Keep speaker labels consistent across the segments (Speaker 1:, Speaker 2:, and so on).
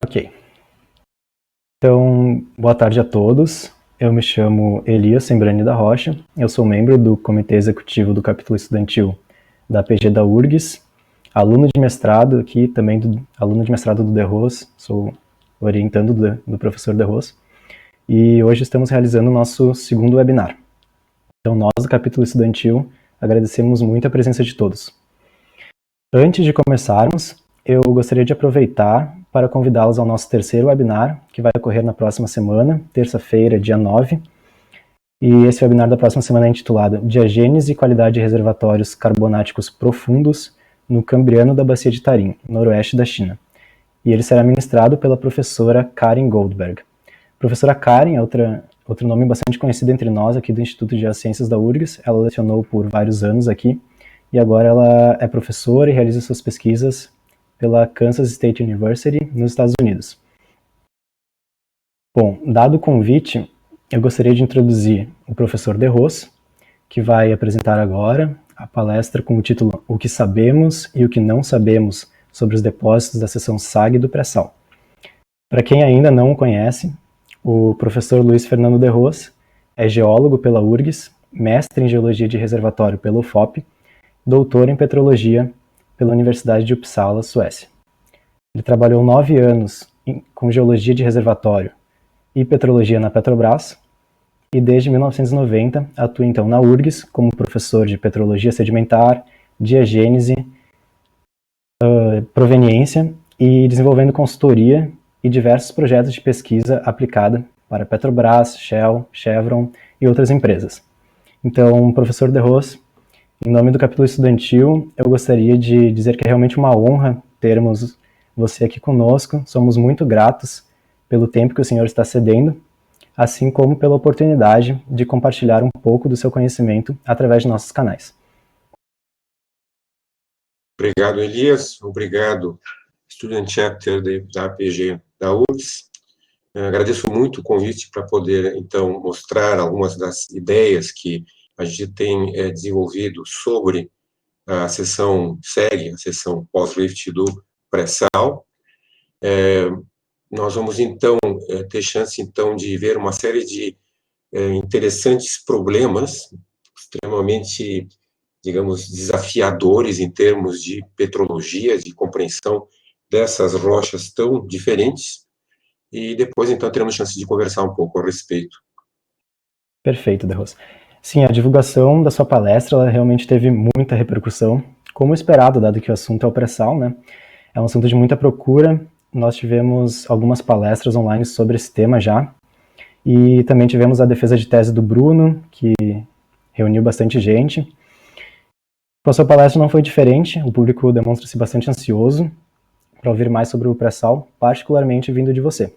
Speaker 1: Ok. Então, boa tarde a todos. Eu me chamo Elias Sembrani da Rocha. Eu sou membro do Comitê Executivo do Capítulo Estudantil da PG da URGS, aluno de mestrado aqui, também aluno de mestrado do DeRoz, sou orientando do professor DeRoz. E hoje estamos realizando o nosso segundo webinar. Então, nós do Capítulo Estudantil agradecemos muito a presença de todos. Antes de começarmos, eu gostaria de aproveitar para convidá-los ao nosso terceiro webinar, que vai ocorrer na próxima semana, terça-feira, dia 9. E esse webinar da próxima semana é intitulado Diagênese e Qualidade de Reservatórios Carbonáticos Profundos no Cambriano da Bacia de Tarim, noroeste da China. E ele será ministrado pela professora Karen Goldberg. Professora Karen é outro nome bastante conhecido entre nós aqui do Instituto de Ciências da URGS. Ela lecionou por vários anos aqui, e agora ela é professora e realiza suas pesquisas pela Kansas State University, nos Estados Unidos. Bom, dado o convite, eu gostaria de introduzir o professor DeRoz, que vai apresentar agora a palestra com o título O que sabemos e o que não sabemos sobre os depósitos da seção SAG do pré-sal. Para quem ainda não o conhece, o professor Luiz Fernando DeRoz é geólogo pela URGS, mestre em geologia de reservatório pela UFOP, doutor em petrologia pela Universidade de Uppsala, Suécia. Ele trabalhou 9 anos com geologia de reservatório e petrologia na Petrobras, e desde 1990 atua então na URGS como professor de petrologia sedimentar, diagênese, proveniência e desenvolvendo consultoria e diversos projetos de pesquisa aplicada para Petrobras, Shell, Chevron e outras empresas. Então, professor DeRoz, em nome do capítulo estudantil, eu gostaria de dizer que é realmente uma honra termos você aqui conosco. Somos muito gratos pelo tempo que o senhor está cedendo, assim como pela oportunidade de compartilhar um pouco do seu conhecimento através de nossos canais.
Speaker 2: Obrigado, Elias. Obrigado, Student Chapter da APG da URGS. Agradeço muito o convite para poder, então, mostrar algumas das ideias que a gente tem desenvolvido sobre a seção SEG, a seção pós-lift do pré-sal. Nós vamos, então, ter chance, então, de ver uma série de interessantes problemas, extremamente, digamos, desafiadores em termos de petrologia, de compreensão dessas rochas tão diferentes, e depois, então, teremos chance de conversar um pouco a respeito.
Speaker 1: Perfeito, DeRoz. Sim, a divulgação da sua palestra ela realmente teve muita repercussão, como esperado, dado que o assunto é o pré-sal, né? É um assunto de muita procura. Nós tivemos algumas palestras online sobre esse tema já, e também tivemos a defesa de tese do Bruno, que reuniu bastante gente. Com a sua palestra não foi diferente, o público demonstra-se bastante ansioso para ouvir mais sobre o pré-sal, particularmente vindo de você.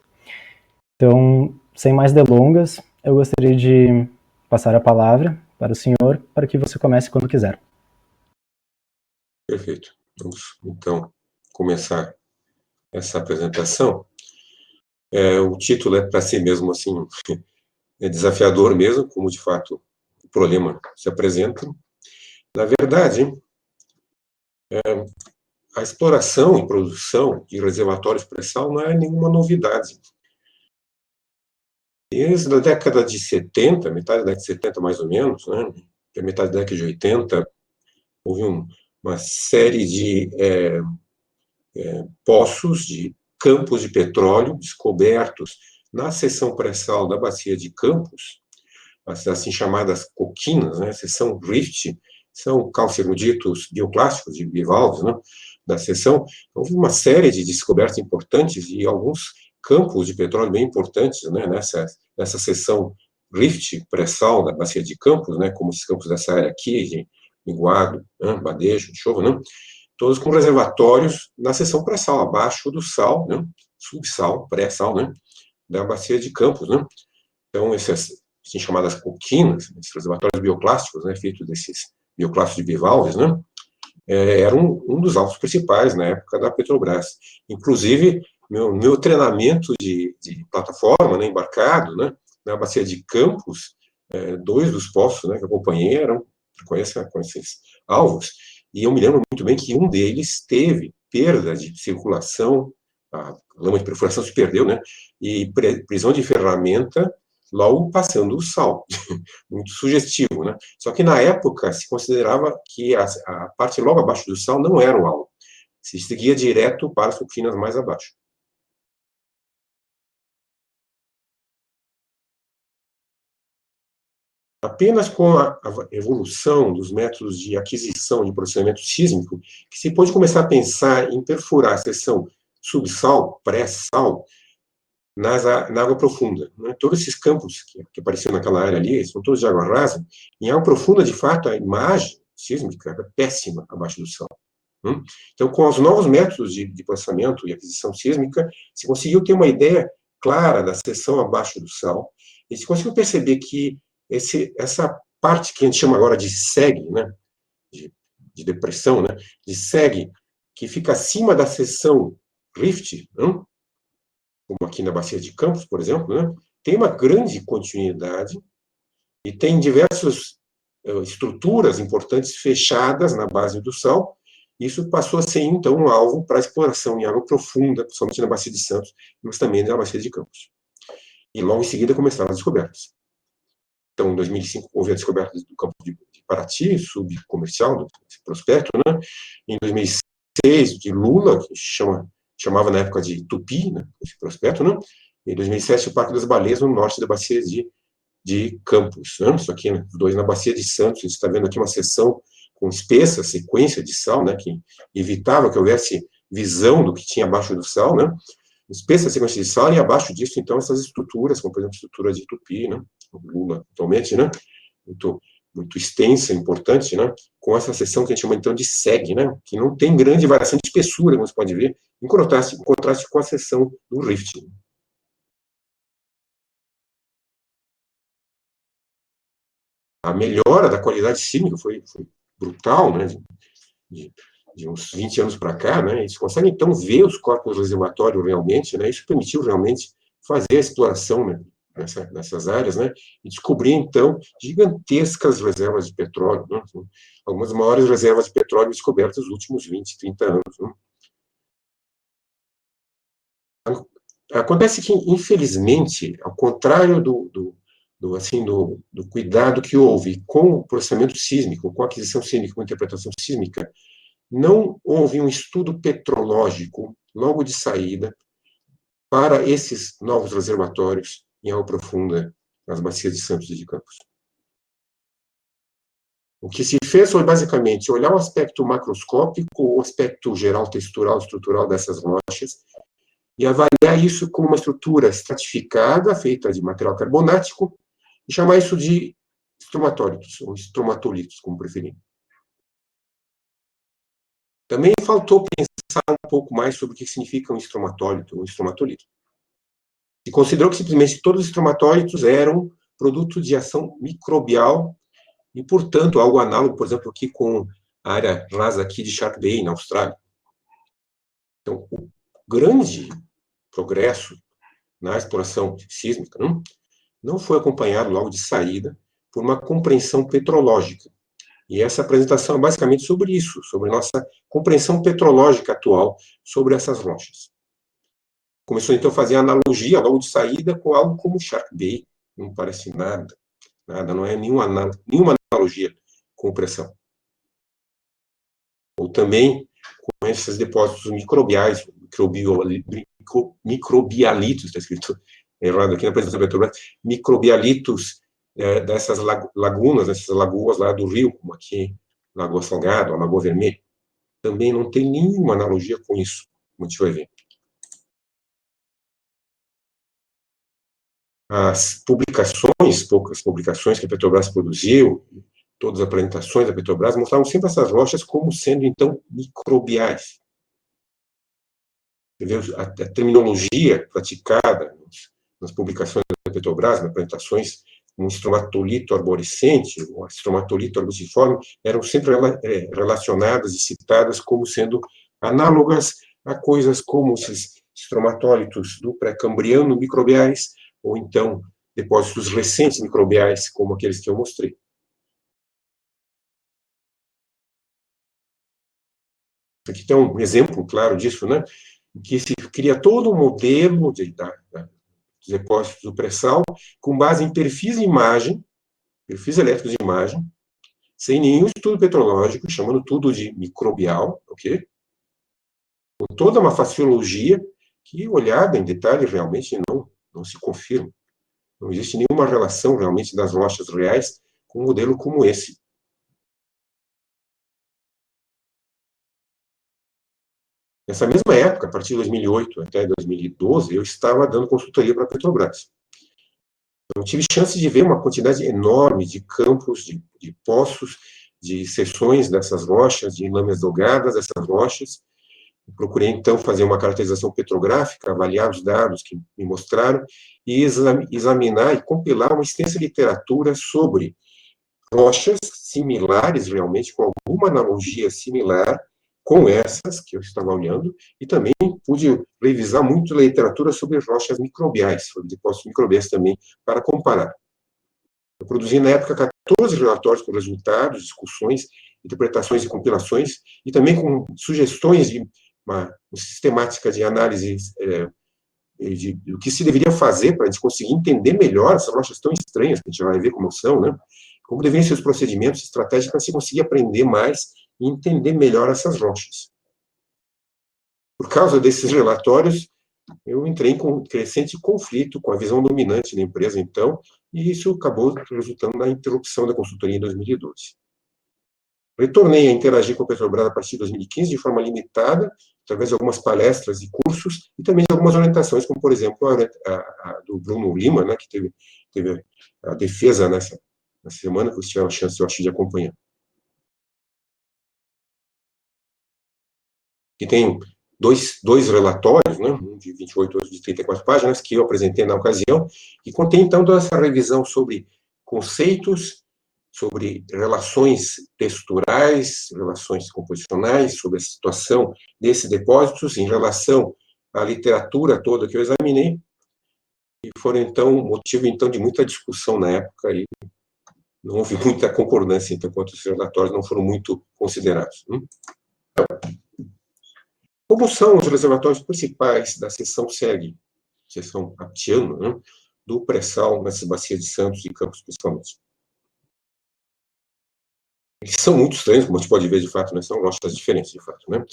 Speaker 1: Então, sem mais delongas, eu gostaria de passar a palavra para o senhor, para que você comece quando quiser.
Speaker 2: Perfeito. Vamos, então, começar essa apresentação. O título é para si mesmo, assim, é desafiador mesmo, como, de fato, o problema se apresenta. Na verdade, a exploração e produção de reservatórios de pré-sal não é nenhuma novidade. Desde a década de 70, metade da década de 70 mais ou menos, né, metade da década de 80, houve uma série de poços, de campos de petróleo descobertos na seção pré-sal da bacia de Campos, as assim chamadas coquinas, né, seção rift, são calceruditos bioclásticos de bivalves, né, da seção. Houve uma série de descobertas importantes e alguns campos de petróleo bem importantes, né, nessa seção rift pré-sal da bacia de Campos, né, como os campos dessa área aqui, de Minguado, né, Badejo, Chovo, né, todos com reservatórios na seção pré-sal, abaixo do sal, né, subsal, pré-sal, né, da bacia de Campos, né. Então, essas assim chamadas coquinas, esses reservatórios bioclásticos, né, feitos desses bioclásticos de bivalves, né, eram um dos alvos principais na época da Petrobras. Inclusive, meu treinamento de plataforma, né, embarcado, né, na bacia de Campos, 2 dos poços, né, que eu acompanhei com esses alvos, e eu me lembro muito bem que um deles teve perda de circulação a lama de perfuração se perdeu, né? E prisão de ferramenta logo passando o sal. Muito sugestivo, né? Só que na época se considerava que a parte logo abaixo do sal não era o alvo. Se seguia direto para as coquinas mais abaixo. Apenas com a evolução dos métodos de aquisição de processamento sísmico que se pôde começar a pensar em perfurar a seção subsal, pré-sal, na água profunda. Né? Todos esses campos que apareciam naquela área ali, são todos de água rasa. Em água profunda, de fato, a imagem sísmica era péssima abaixo do sal. Então, com os novos métodos de processamento e aquisição sísmica, se conseguiu ter uma ideia clara da seção abaixo do sal, e se conseguiu perceber que essa parte que a gente chama agora de seg, né, de depressão, né, de seg, que fica acima da seção rift, como aqui na Bacia de Campos, por exemplo, né, tem uma grande continuidade e tem diversas estruturas importantes fechadas na base do sal. Isso passou a ser, então, um alvo para exploração em água profunda, principalmente na Bacia de Santos, mas também na Bacia de Campos. E logo em seguida começaram as descobertas. Então, em 2005, houve a descoberta do campo de Paraty, subcomercial, do prospecto, né? Em 2006, de Lula, que chamava na época de Tupi, né? Esse prospecto, né? Em 2007, o Parque das Baleias, no norte da Bacia de Campos. Né? Isso aqui, né? Os dois na Bacia de Santos. Você está vendo aqui uma seção com espessa sequência de sal, né? Que evitava que houvesse visão do que tinha abaixo do sal, né? Espessa sequência de sal, e abaixo disso, então, essas estruturas, como, por exemplo, a estrutura de Tupi, né? Lula, atualmente, né? Muito extensa, importante, né? Com essa seção que a gente chama, então, de seg, né? Que não tem grande variação de espessura, como você pode ver, em contraste com a seção do rift. A melhora da qualidade sísmica foi brutal, né? De uns 20 anos para cá, né? Eles conseguem, então, ver os corpos reservatórios realmente, né? Isso permitiu realmente fazer a exploração, né? Nessas áreas, né? E descobrir, então, gigantescas reservas de petróleo, né? Algumas maiores reservas de petróleo descobertas nos últimos 20, 30 anos. Né? Acontece que, infelizmente, ao contrário do cuidado que houve com o processamento sísmico, com a aquisição sísmica, com a interpretação sísmica, não houve um estudo petrológico logo de saída para esses novos reservatórios em água profunda nas bacias de Santos e de Campos. O que se fez foi, basicamente, olhar o aspecto macroscópico, o aspecto geral, textural, estrutural dessas rochas, e avaliar isso como uma estrutura estratificada, feita de material carbonático, e chamar isso de estromatólitos, ou estromatolitos, como preferir. Também faltou pensar um pouco mais sobre o que significa um estromatólito ou um estromatolito. Se considerou que simplesmente todos os estromatólitos eram produto de ação microbial e, portanto, algo análogo, por exemplo, aqui com a área rasa aqui de Shark Bay, na Austrália. Então, o grande progresso na exploração sísmica não foi acompanhado logo de saída por uma compreensão petrológica. E essa apresentação é basicamente sobre isso, sobre a nossa compreensão petrológica atual sobre essas rochas. Começou, então, a fazer analogia, logo de saída, com algo como Shark Bay. Não parece nada, não é nenhuma analogia com pressão. Ou também com esses depósitos microbiais, microbialitos, está escrito errado aqui na apresentação da Petrobras, microbialitos dessas lagunas, dessas lagoas lá do rio, como aqui, Lagoa Salgada, Lagoa Vermelha. Também não tem nenhuma analogia com isso, como a gente vai ver. As publicações, poucas publicações que a Petrobras produziu, todas as apresentações da Petrobras, mostravam sempre essas rochas como sendo, então, microbiais. A terminologia praticada nas publicações da Petrobras, nas apresentações, um estromatolito arborescente, um estromatolito arbustiforme, eram sempre relacionadas e citadas como sendo análogas a coisas como esses estromatólitos do pré-cambriano microbiais, ou então depósitos recentes microbiais, como aqueles que eu mostrei. Aqui tem um exemplo claro disso, né? Que se cria todo um modelo dos depósitos do pré-sal com base em perfis de imagem, perfis elétricos de imagem, sem nenhum estudo petrológico, chamando tudo de microbial, ok? Com toda uma faciologia que, olhada em detalhe, realmente não se confirma. Não existe nenhuma relação, realmente, das rochas reais com um modelo como esse. Nessa mesma época, a partir de 2008 até 2012, eu estava dando consultoria para a Petrobras. Eu tive chance de ver uma quantidade enorme de campos, de poços, de seções dessas rochas, de lâminas delgadas dessas rochas. Procurei, então, fazer uma caracterização petrográfica, avaliar os dados que me mostraram e examinar e compilar uma extensa literatura sobre rochas similares, realmente, com alguma analogia similar com essas que eu estava olhando, e também pude revisar muito a literatura sobre rochas microbiais, sobre depósitos microbiais também, para comparar. Eu produzi, na época, 14 relatórios com resultados, discussões, interpretações e compilações, e também com sugestões de uma sistemática de análise do que se deveria fazer para a gente conseguir entender melhor essas rochas tão estranhas, que a gente vai ver como são, né? Como deveriam ser os procedimentos, estratégias para se conseguir aprender mais e entender melhor essas rochas. Por causa desses relatórios, eu entrei em um crescente conflito com a visão dominante da empresa, então, e isso acabou resultando na interrupção da consultoria em 2012. Retornei a interagir com a Petrobras a partir de 2015 de forma limitada, através de algumas palestras e cursos, e também de algumas orientações, como, por exemplo, a do Bruno Lima, né, que teve a defesa nessa semana, que vocês tiveram a chance, eu acho, de acompanhar. Que tem dois relatórios, né, um de 28 e outro de 34 páginas, que eu apresentei na ocasião, e contém, então, toda essa revisão sobre conceitos, sobre relações texturais, relações composicionais, sobre a situação desses depósitos em relação à literatura toda que eu examinei, e foram, então, motivo, então, de muita discussão na época, e não houve muita concordância, então, quanto os relatórios não foram muito considerados. Como são os reservatórios principais da seção SEG, seção Aptiano, né, do pré-sal nessas bacias de Santos e Campos, principalmente? Eles são muito estranhos, como a gente pode ver, de fato, né, são rochas diferentes, de fato, né?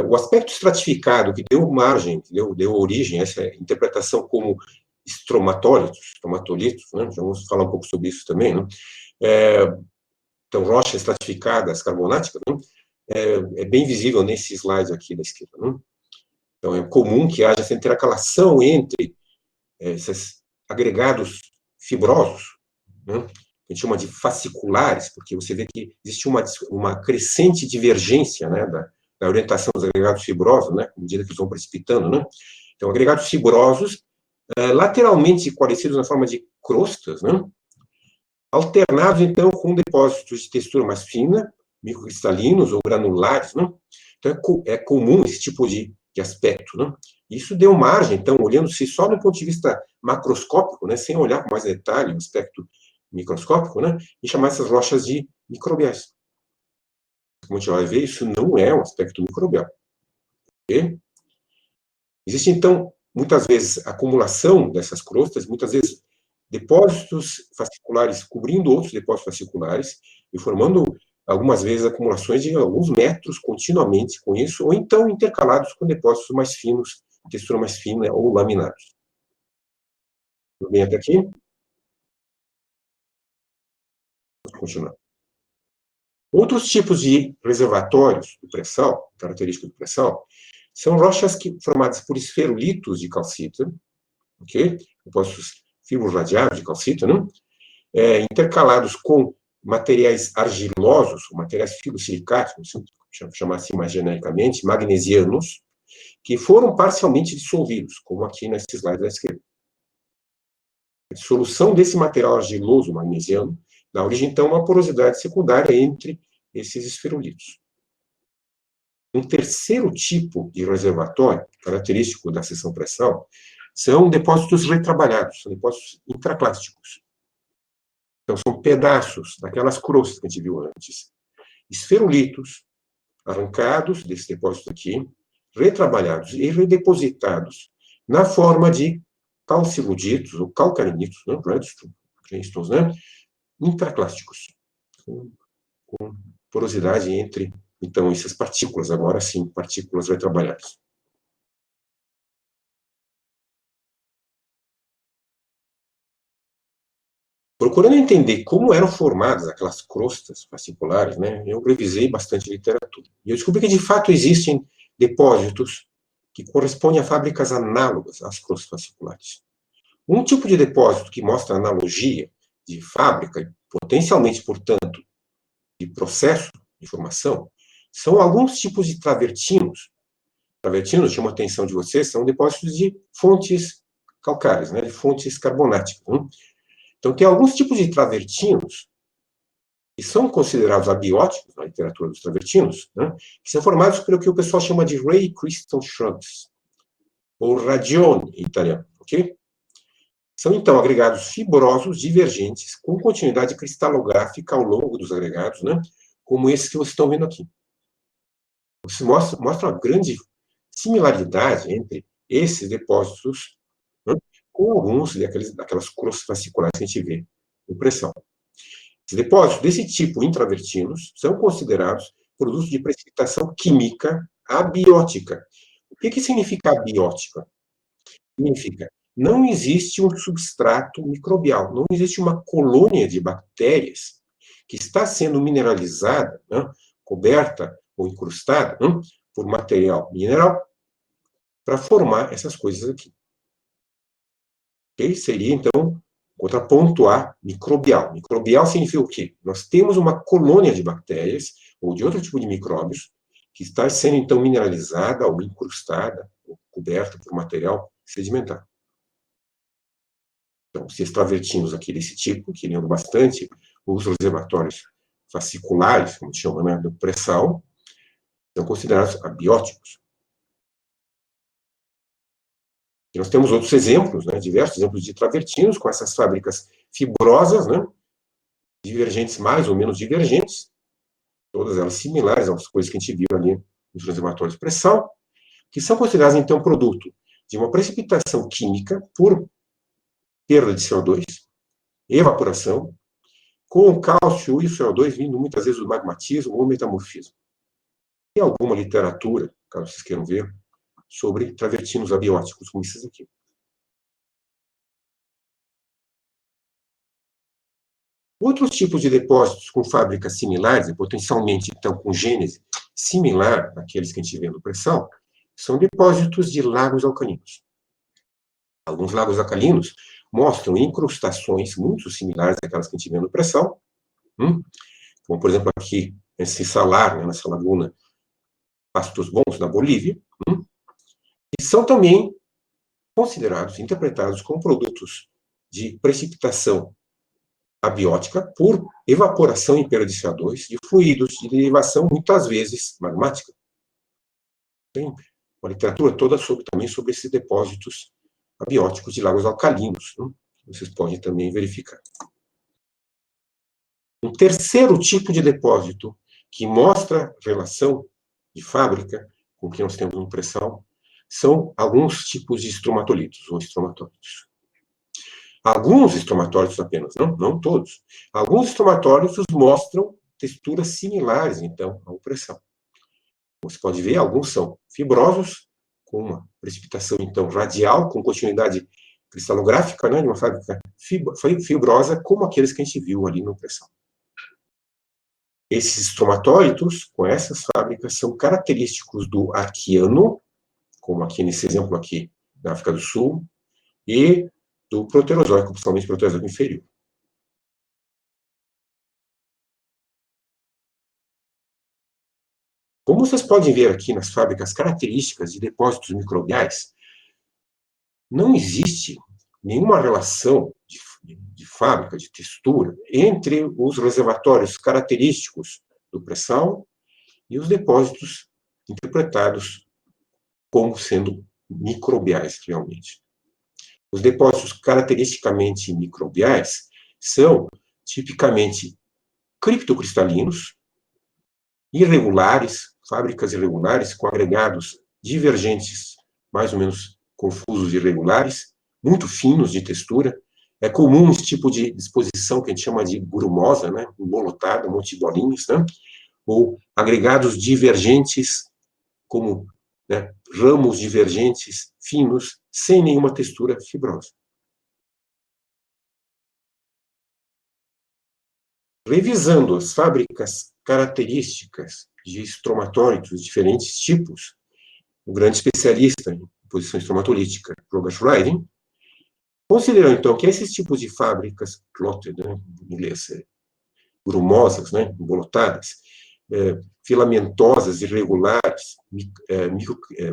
Speaker 2: O aspecto estratificado que deu margem, que deu origem a essa interpretação como estromatolitos, né? Já vamos falar um pouco sobre isso também, né? Então, rochas estratificadas, carbonáticas, né? É bem visível nesse slide aqui da esquerda, né? Então, é comum que haja essa intercalação entre esses agregados fibrosos, né? A gente chama de fasciculares, porque você vê que existe uma crescente divergência, né, da orientação dos agregados fibrosos, né, à medida que eles vão precipitando, né? Então, agregados fibrosos, lateralmente esclarecidos na forma de crostas, né, alternados, então, com depósitos de textura mais fina, microcristalinos ou granulares, né? Então, é comum esse tipo de aspecto, né? Isso deu margem, então, olhando-se só do ponto de vista macroscópico, né, sem olhar com mais detalhe o aspecto microscópico, né, e chamar essas rochas de microbiais. Como a gente vai ver, isso não é um aspecto microbial. Okay? Existe, então, muitas vezes, acumulação dessas crostas, muitas vezes depósitos fasciculares cobrindo outros depósitos fasciculares e formando, algumas vezes, acumulações de alguns metros continuamente com isso, ou então intercalados com depósitos mais finos, textura mais fina ou laminados. Tudo bem até aqui? Vamos continuar. Outros tipos de reservatórios do pré-sal, característica do pré-sal, são rochas formadas por esferulitos de calcita, ok? Depósitos fibro-radiados de calcita, né? Intercalados com materiais argilosos, materiais fibrosilicatos, chamar assim mais genericamente, magnesianos, que foram parcialmente dissolvidos, como aqui nesse slide da esquerda. A dissolução desse material argiloso magnesiano dá origem, então, a uma porosidade secundária entre esses esferulitos. Um terceiro tipo de reservatório, característico da seção pré-sal, são depósitos retrabalhados, são depósitos intraclásticos. Então, são pedaços daquelas crostas que a gente viu antes. Esferulitos arrancados desse depósito aqui, retrabalhados e redepositados na forma de calciluditos ou calcarinitos, né, redstones, né, intraclásticos, com porosidade entre, então, essas partículas, agora sim, partículas retrabalhadas. Procurando entender como eram formadas aquelas crostas fasciculares, né, eu revisei bastante literatura. E eu descobri que, de fato, existem depósitos que correspondem a fábricas análogas às crostas fasciculares. Um tipo de depósito que mostra analogia de fábrica, e potencialmente, portanto, de processo de formação, são alguns tipos de travertinos. Travertinos, chamo a atenção de vocês, são depósitos de fontes calcárias, né, de fontes carbonáticas. Então, tem alguns tipos de travertinos que são considerados abióticos na literatura dos travertinos, né, que são formados pelo que o pessoal chama de ray crystal shrugs, ou radione em italiano, ok? São, então, agregados fibrosos divergentes com continuidade cristalográfica ao longo dos agregados, né, como esses que vocês estão vendo aqui. Isso mostra uma grande similaridade entre esses depósitos, né, com alguns daquelas crostas fasciculares que a gente vê em pressão. Os depósitos desse tipo intravertinos são considerados produtos de precipitação química abiótica. O que significa abiótica? Significa não existe um substrato microbial, não existe uma colônia de bactérias que está sendo mineralizada, né, coberta ou incrustada, né, por material mineral para formar essas coisas aqui. Okay? Seria, então, contraponto a microbial. Microbial significa o quê? Nós temos uma colônia de bactérias ou de outro tipo de micróbios que está sendo, então, mineralizada ou incrustada ou coberta por material sedimentar. Então, esses travertinos aqui desse tipo, que lembram bastante os reservatórios fasciculares, como chama, né, do pré-sal, são considerados abióticos. E nós temos outros exemplos, né, diversos exemplos de travertinos com essas fábricas fibrosas, né, divergentes mais ou menos divergentes, todas elas similares às coisas que a gente viu ali nos reservatórios de pré-sal, que são consideradas, então, produto de uma precipitação química por perda de CO2, evaporação, com o cálcio e o CO2 vindo muitas vezes do magmatismo ou metamorfismo. Tem alguma literatura, caso vocês queiram ver, sobre travertinos abióticos, como esses aqui. Outros tipos de depósitos com fábricas similares, e potencialmente, então, com gênese similar àqueles que a gente vê no pré-sal, são depósitos de lagos alcalinos. Alguns lagos alcalinos mostram incrustações muito similares àquelas que a gente vê no pré-sal, como, por exemplo, aqui, esse salar, né, nessa laguna Pastos Bons, na Bolívia, e são também considerados, interpretados como produtos de precipitação abiótica por evaporação e perda de CO2 de fluidos de derivação, muitas vezes, magmática. Tem uma literatura toda também sobre esses depósitos abióticos de lagos alcalinos, vocês podem também verificar. Um terceiro tipo de depósito que mostra relação de fábrica com o que nós temos no pré-sal são alguns tipos de estromatolitos ou estromatólitos. Alguns estromatólitos apenas, não todos. Alguns estromatólitos mostram texturas similares, então, ao pré-sal. Você pode ver, alguns são fibrosos, com uma precipitação, então, radial, com continuidade cristalográfica, né, de uma fábrica fibrosa, como aqueles que a gente viu ali no pré-sal. Esses estromatólitos, com essas fábricas, são característicos do arqueano, como aqui nesse exemplo aqui, na África do Sul, e do proterozoico, principalmente proterozoico inferior. Como vocês podem ver aqui nas fábricas características de depósitos microbiais, não existe nenhuma relação de fábrica, de textura, entre os reservatórios característicos do pré-sal e os depósitos interpretados como sendo microbiais, realmente. Os depósitos caracteristicamente microbiais são tipicamente criptocristalinos, irregulares, fábricas irregulares com agregados divergentes, mais ou menos confusos e irregulares, muito finos de textura. É comum esse tipo de disposição que a gente chama de grumosa, né, embolotada, um monte de bolinhas, né, ou agregados divergentes, como, né, ramos divergentes, finos, sem nenhuma textura fibrosa. Revisando as fábricas características de estromatólitos de diferentes tipos, o grande especialista em posição estromatolítica, Robert Riding, considerou, então, que esses tipos de fábricas, clotted, né, em inglês, grumosas, né, embolotadas, filamentosas, irregulares,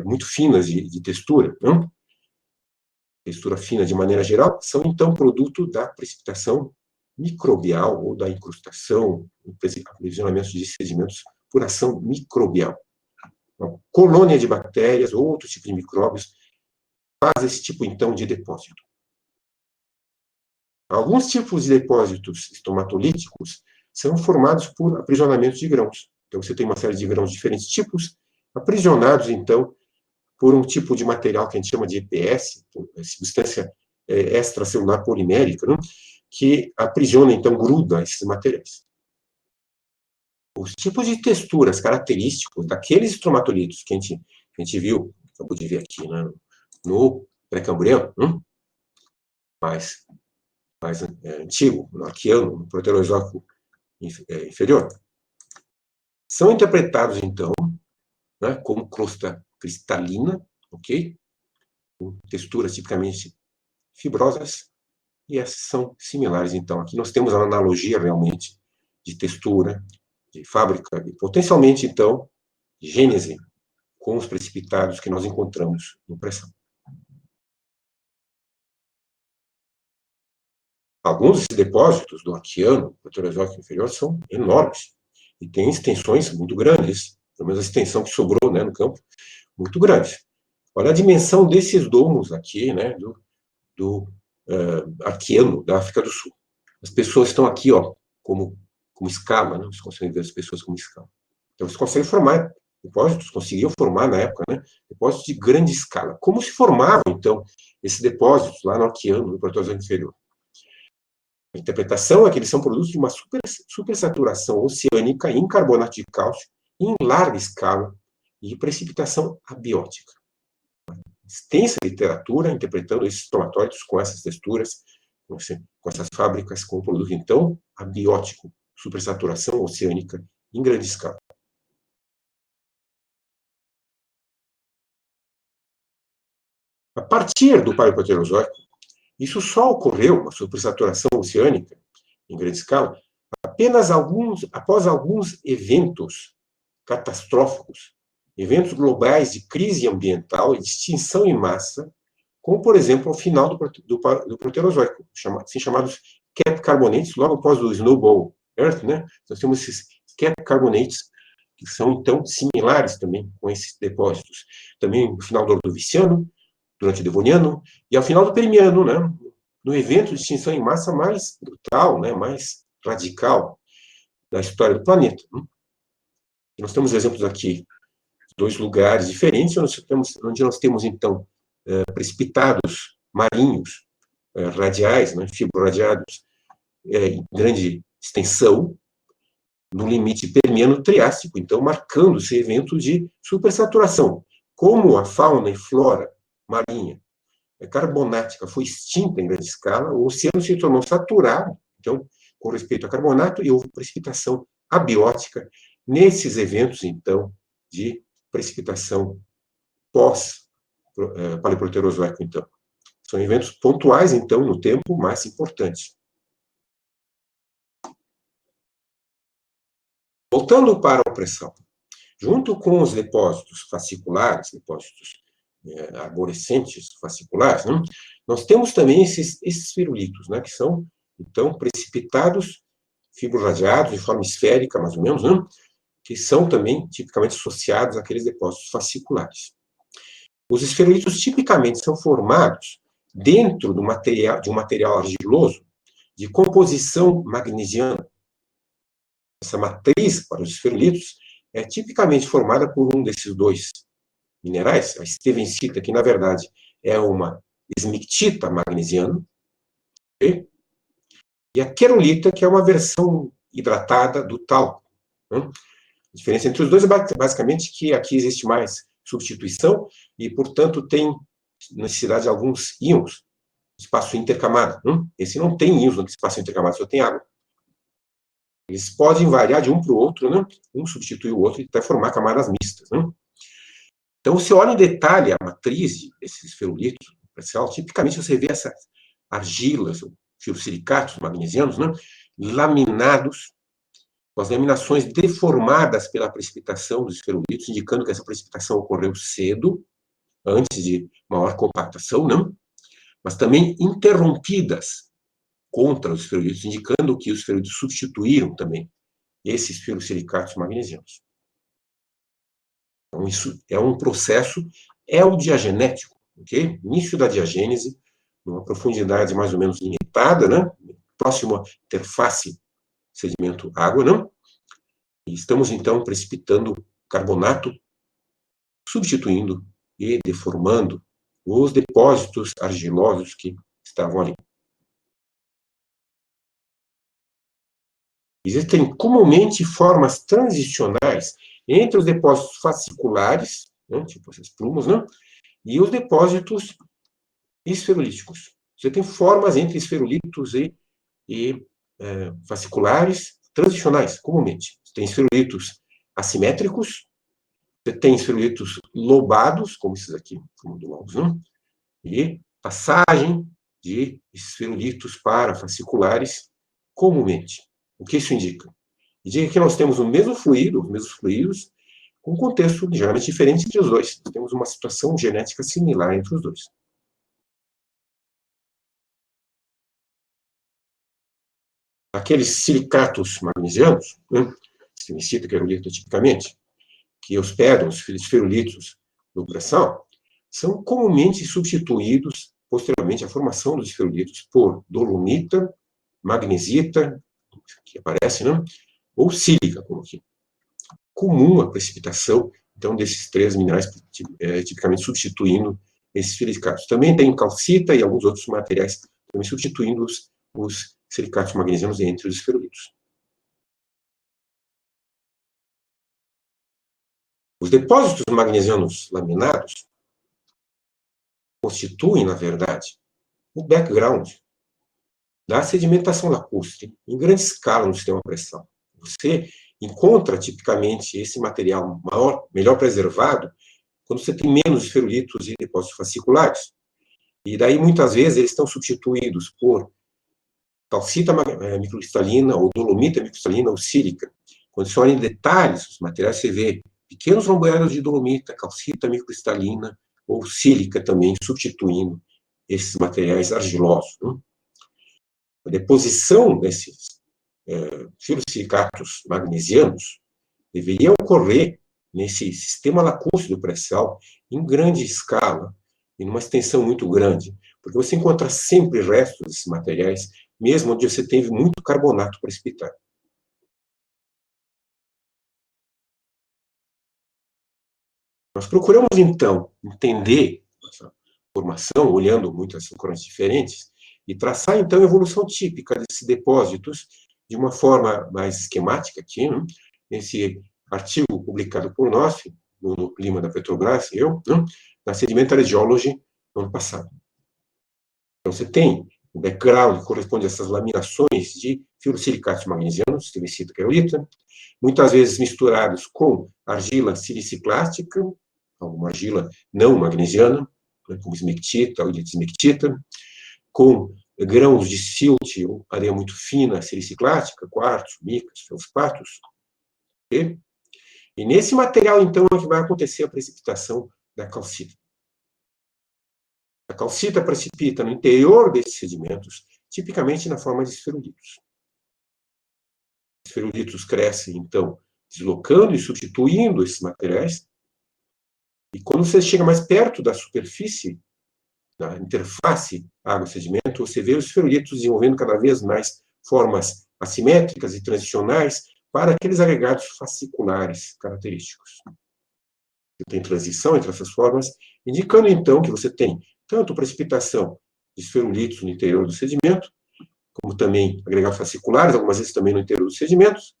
Speaker 2: muito finas de textura, né, textura fina de maneira geral, são, então, produto da precipitação microbial ou da incrustação, aprisionamento de sedimentos por ação microbial. Uma colônia de bactérias ou outro tipo de micróbios faz esse tipo, então, de depósito. Alguns tipos de depósitos estomatolíticos são formados por aprisionamento de grãos. Então, você tem uma série de grãos de diferentes tipos, aprisionados, então, por um tipo de material que a gente chama de EPS, substância extracelular polimérica, né, que aprisiona, então, gruda esses materiais. Os tipos de texturas característicos daqueles estromatolitos que a gente viu, acabou de ver aqui, né, no pré-cambriano, mais antigo, no arqueano, no proterozoico inferior, são interpretados, então, né, como crosta cristalina, ok? Com texturas tipicamente fibrosas, e essas são similares, então. Aqui nós temos a analogia, realmente, de textura, de fábrica, e potencialmente, então, gênese com os precipitados que nós encontramos em pressão. Alguns desses depósitos do arqueano, proterozoico inferior, são enormes, e têm extensões muito grandes, pelo menos a extensão que sobrou, né, no campo, muito grande. Olha a dimensão desses domos aqui, né, do arqueano da África do Sul. As pessoas estão aqui, ó, como escala, né? Vocês conseguem ver as pessoas como escala. Então, vocês conseguem formar depósitos, conseguiam formar na época, né, depósitos de grande escala. Como se formavam, então, esses depósitos lá no arqueano, no proterozoico inferior? A interpretação é que eles são produtos de uma supersaturação oceânica em carbonato de cálcio em larga escala e precipitação abiótica. Extensa literatura interpretando esses estromatólitos com essas texturas, com essas fábricas, com o produto, então, abiótico, supersaturação oceânica em grande escala. A partir do Paleoproterozoico, isso só ocorreu, uma supersaturação oceânica em grande escala, após alguns eventos catastróficos, eventos globais de crise ambiental e de extinção em massa, como, por exemplo, ao final do Proterozoico, assim chamados cap carbonates, logo após o Snowball Earth, né? Nós temos esses cap carbonates, que são, então, similares também com esses depósitos. Também no final do Ordoviciano, durante o Devoniano, e ao final do Permiano, né? No evento de extinção em massa mais brutal, né? Mais radical da história do planeta. E nós temos exemplos aqui, dois lugares diferentes, onde nós temos então, precipitados marinhos, radiais, né, fibroradiados, em grande extensão, no limite permiano-triássico, então marcando esse evento de supersaturação. Como a fauna e flora marinha carbonática foi extinta em grande escala, o oceano se tornou saturado, então, com respeito a carbonato, e houve precipitação abiótica nesses eventos, então, de precipitação pós-paleoproterozoico, então. São eventos pontuais, então, no tempo, mais importantes. Voltando para a opressão. Junto com os depósitos fasciculares, depósitos arborescentes fasciculares, né, nós temos também esses firulitos, né, que são, então, precipitados, fibroradiados, de forma esférica, mais ou menos, né, que são também tipicamente associados àqueles depósitos fasciculares. Os esferulitos tipicamente são formados dentro de um material argiloso de composição magnesiana. Essa matriz para os esferulitos é tipicamente formada por um desses dois minerais, a stevensita, que na verdade é uma smictita magnesiana, okay? E a querolita, que é uma versão hidratada do talco. Né? A diferença entre os dois é basicamente que aqui existe mais substituição e, portanto, tem necessidade de alguns íons, espaço intercamado. Esse não tem íons no espaço intercamado, só tem água. Eles podem variar de um para o outro, né? Um substitui o outro e até formar camadas mistas. Né? Então, você olha em detalhe a matriz desses ferrolitos, tipicamente você vê essas argilas, fiosilicatos magnesianos, né? Laminados, com as laminações deformadas pela precipitação dos ferrolitos, indicando que essa precipitação ocorreu cedo, antes de maior compactação, não? Mas também interrompidas contra os ferrolitos, indicando que os ferrolitos substituíram também esses fiosilicatos magnesianos. Então, isso é um processo eodiagenético, ok? Início da diagênese, numa profundidade mais ou menos limitada, né? Próximo à interface sedimento-água, não? E estamos, então, precipitando carbonato, substituindo e deformando os depósitos argilosos que estavam ali. Existem comumente formas transicionais entre os depósitos fasciculares, né, tipo essas plumas, né, e os depósitos esferolíticos. Você tem formas entre esferolitos e fasciculares transicionais, comumente. Você tem esferolitos assimétricos, você tem esferolitos lobados, como esses aqui, lobos, né? E passagem de esferolitos para fasciculares comumente. O que isso indica? Indica que nós temos o mesmo fluido, os mesmos fluidos, com um contexto ligeiramente diferente entre os dois. Temos uma situação genética similar entre os dois. Aqueles silicatos magnesianos, né, stevensita, querolita tipicamente, que hospedam os ferrolitos do pré-sal, são comumente substituídos, posteriormente, à formação dos ferrolitos por dolomita, magnesita, que aparece, né? Ou sílica, como aqui. Comum a precipitação, então, desses três minerais, tipicamente substituindo esses silicatos. Também tem calcita e alguns outros materiais, também substituindo os silicatos magnesianos entre os ferrolitos. Os depósitos magnesianos laminados constituem, na verdade, o background da sedimentação lacustre em grande escala no sistema pré-sal. Você encontra, tipicamente, esse material melhor preservado quando você tem menos ferrolitos e depósitos fasciculares. E daí, muitas vezes, eles estão substituídos por calcita microcristalina, ou dolomita microcristalina, ou sílica. Quando você olha em detalhes os materiais, você vê pequenos romboedas de dolomita, calcita microcristalina, ou sílica também, substituindo esses materiais argilosos. Né? A deposição desses fiosilicatos magnesianos deveria ocorrer nesse sistema lacustre do pré-sal em grande escala e numa extensão muito grande, porque você encontra sempre restos desses materiais, mesmo onde você teve muito carbonato precipitado. Nós procuramos, então, entender essa formação, olhando muitas ocorrências diferentes, e traçar, então, a evolução típica desses depósitos de uma forma mais esquemática aqui, né? Nesse artigo publicado por nós, no Lima da Petrobras, né? Na Sedimentary Geology, no ano passado. Então, você tem o background que corresponde a essas laminações de fiosilicatos magnesianos, stevensita, querolita, muitas vezes misturados com argila siliciclástica, alguma argila não magnesiana, né, como smectita ou smectita, com grãos de silt ou areia muito fina, siliciclástica, quartzo, micas, feldspatos. Okay? E nesse material, então, é que vai acontecer a precipitação da calcita. A calcita precipita no interior desses sedimentos, tipicamente na forma de esferolitos. Os esferolitos crescem, então, deslocando e substituindo esses materiais. E quando você chega mais perto da superfície, da interface água-sedimento, você vê os esferolitos desenvolvendo cada vez mais formas assimétricas e transicionais para aqueles agregados fasciculares característicos. Você tem transição entre essas formas, indicando, então, que você tem tanto precipitação de esferulitos no interior do sedimento, como também agregados fasciculares, algumas vezes também no interior dos sedimentos,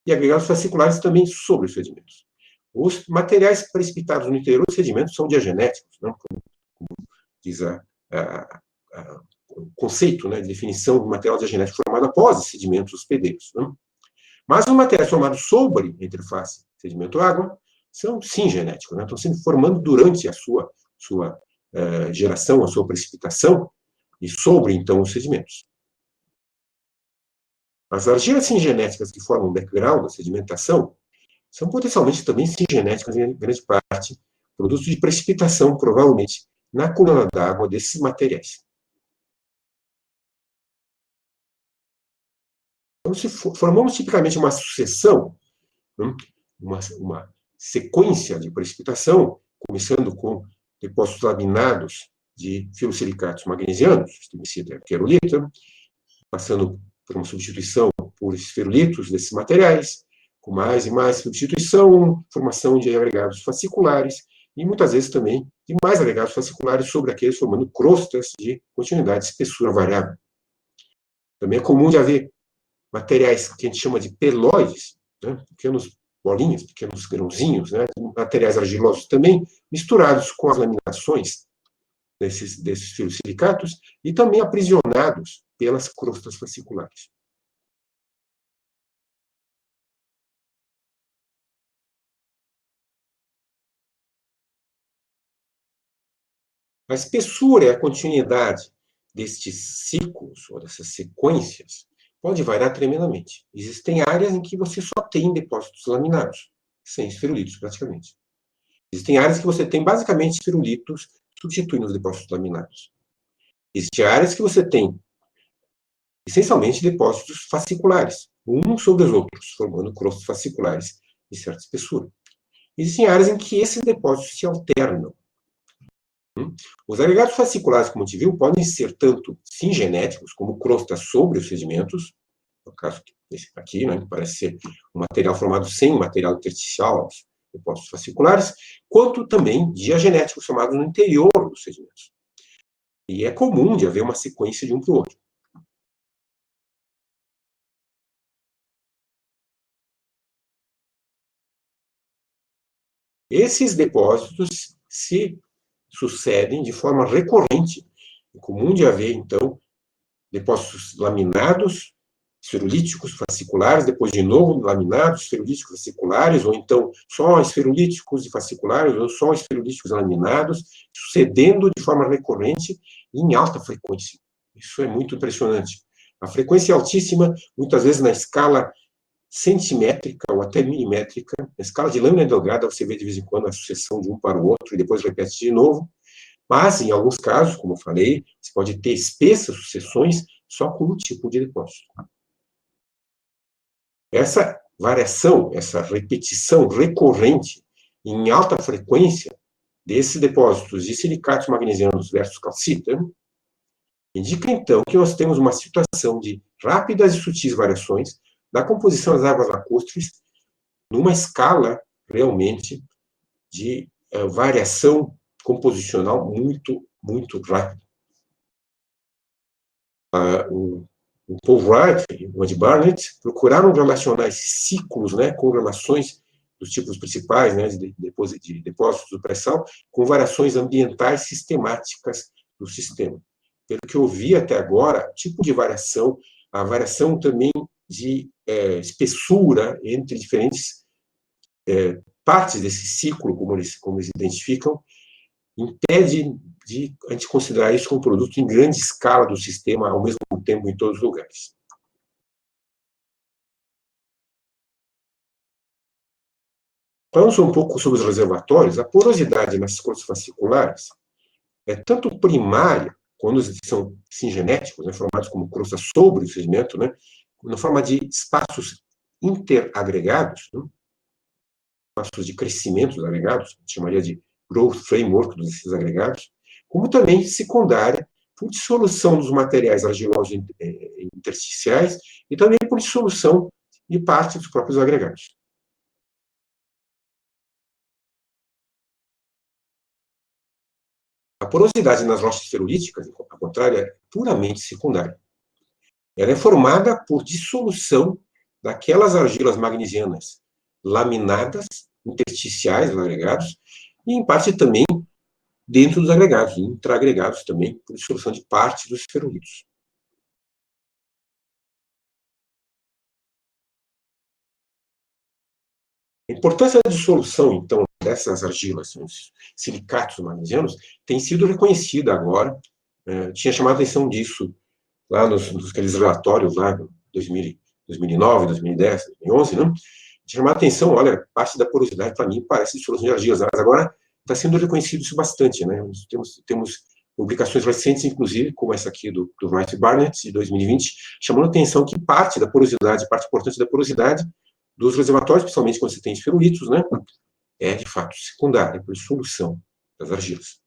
Speaker 2: e agregados fasciculares também sobre os sedimentos. Os materiais precipitados no interior dos sedimentos são diagenéticos, né, como diz o conceito, né, de definição do material diagenético formado após os sedimentos hospedeiros. Né? Mas os materiais formados sobre a interface sedimento-água são sim genéticos, né? Estão sendo formando durante a sua geração, a sua precipitação, e sobre, então, os sedimentos. As argilas singenéticas que formam o background da sedimentação são potencialmente também singenéticas em grande parte, produtos de precipitação, provavelmente, na coluna d'água desses materiais. Então, se formamos tipicamente uma sucessão, né, uma sequência de precipitação, começando com depósitos laminados de filosilicatos magnesianos, querolita, passando por uma substituição por esferulitos desses materiais, com mais e mais substituição, formação de agregados fasciculares, e muitas vezes também de mais agregados fasciculares sobre aqueles formando crostas de continuidade de espessura variável. Também é comum de haver materiais que a gente chama de peloides, né, pequenos bolinhas, pequenos grãozinhos, né, materiais argilosos também, misturados com as laminações desses filosilicatos e também aprisionados pelas crostas fasciculares. A espessura e a continuidade destes ciclos, ou dessas sequências, pode variar tremendamente. Existem áreas em que você só tem depósitos laminados, sem esferulitos, praticamente. Existem áreas que você tem basicamente esferulitos substituindo os depósitos laminados. Existem áreas que você tem essencialmente depósitos fasciculares, uns sobre os outros, formando crostas fasciculares de certa espessura. Existem áreas em que esses depósitos se alternam. Os agregados fasciculares, como a gente viu, podem ser tanto singenéticos, como crostas sobre os sedimentos, no caso desse aqui, né, que parece ser um material formado sem material intersticial, depósitos fasciculares, quanto também diagenéticos, formados no interior dos sedimentos. E é comum de haver uma sequência de um para o outro. Esses depósitos se sucedem de forma recorrente. É comum de haver, então, depósitos laminados, esferulíticos, fasciculares, depois de novo laminados, esferulíticos, fasciculares, ou então só esferulíticos e fasciculares, ou só esferulíticos laminados, sucedendo de forma recorrente e em alta frequência. Isso é muito impressionante. A frequência é altíssima, muitas vezes na escala centimétrica ou até milimétrica. Na escala de lâmina delgada, você vê de vez em quando a sucessão de um para o outro e depois repete de novo. Mas, em alguns casos, como eu falei, você pode ter espessas sucessões só com um tipo de depósito. Essa variação, essa repetição recorrente em alta frequência desses depósitos de silicatos magnesianos versus calcita indica, então, que nós temos uma situação de rápidas e sutis variações da composição das águas lacustres numa escala, realmente, de variação composicional muito, muito rápida. O Paul Wright e o Ed Barnett procuraram relacionar esses ciclos, né, com relações dos tipos principais, né, de depósitos do pré-sal, com variações ambientais sistemáticas do sistema. Pelo que eu vi até agora, tipo de variação, a variação também de espessura entre diferentes partes desse ciclo, como eles identificam, impede de a gente considerar isso como produto em grande escala do sistema, ao mesmo tempo, em todos os lugares. Falando um pouco sobre os reservatórios, a porosidade nas crostas fasciculares é tanto primária, quando eles são singenéticos, né, formados como crostas sobre o sedimento, né, na forma de espaços interagregados, né, espaços de crescimento dos agregados, a gente chamaria de growth framework desses agregados, como também secundária, por dissolução dos materiais argilosos intersticiais e também por dissolução de parte dos próprios agregados. A porosidade nas rochas ferulíticas, ao contrário, é puramente secundária. Ela é formada por dissolução daquelas argilas magnesianas laminadas, intersticiais dos agregados, e, em parte, também dentro dos agregados, intraagregados também, por dissolução de parte dos ferulídeos. A importância da dissolução, então, dessas argilas, os silicatos magnesianos, tem sido reconhecida agora. Tinha chamado a atenção disso lá aqueles relatórios lá de 2009, 2010, 2011, né? Tinha chamado a atenção, olha, parte da porosidade, para mim, parece dissolução de argilas, mas agora está sendo reconhecido isso bastante, né? Temos publicações recentes, inclusive, como essa aqui do Rice Barnett, de 2020, chamando a atenção que parte da porosidade, parte importante da porosidade dos reservatórios, principalmente quando você tem esferulitos, né, é, de fato, secundária, por dissolução das argilas.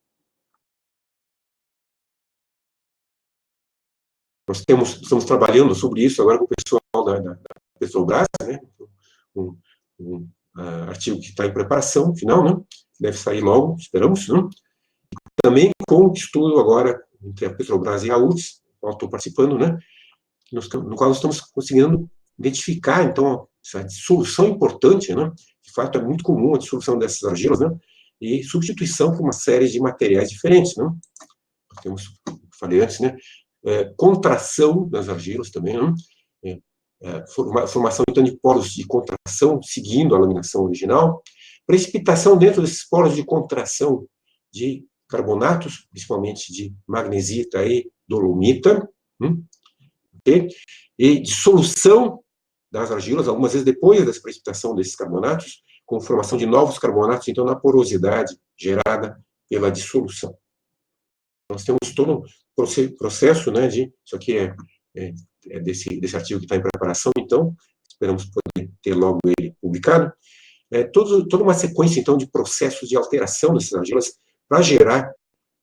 Speaker 2: Nós estamos trabalhando sobre isso agora com o pessoal da Petrobras, né, um artigo que está em preparação final, né, deve sair logo, esperamos, né, também com o estudo agora entre a Petrobras e a URGS, no qual estou participando, né, no qual nós estamos conseguindo identificar, então, essa dissolução importante, né? De fato, é muito comum a dissolução dessas argilas, né? E substituição por uma série de materiais diferentes, né? Temos, como falei antes, né? Contração das argilas também, né? Formação, então, de poros de contração, seguindo a laminação original, precipitação dentro desses poros de contração de carbonatos, principalmente de magnesita e dolomita, okay? E dissolução das argilas, algumas vezes depois da precipitação desses carbonatos, com formação de novos carbonatos, então, na porosidade gerada pela dissolução. Nós temos todo um processo, né, isso aqui é desse artigo que está em preparação, então, esperamos poder ter logo ele publicado, toda uma sequência, então, de processos de alteração dessas argilas para gerar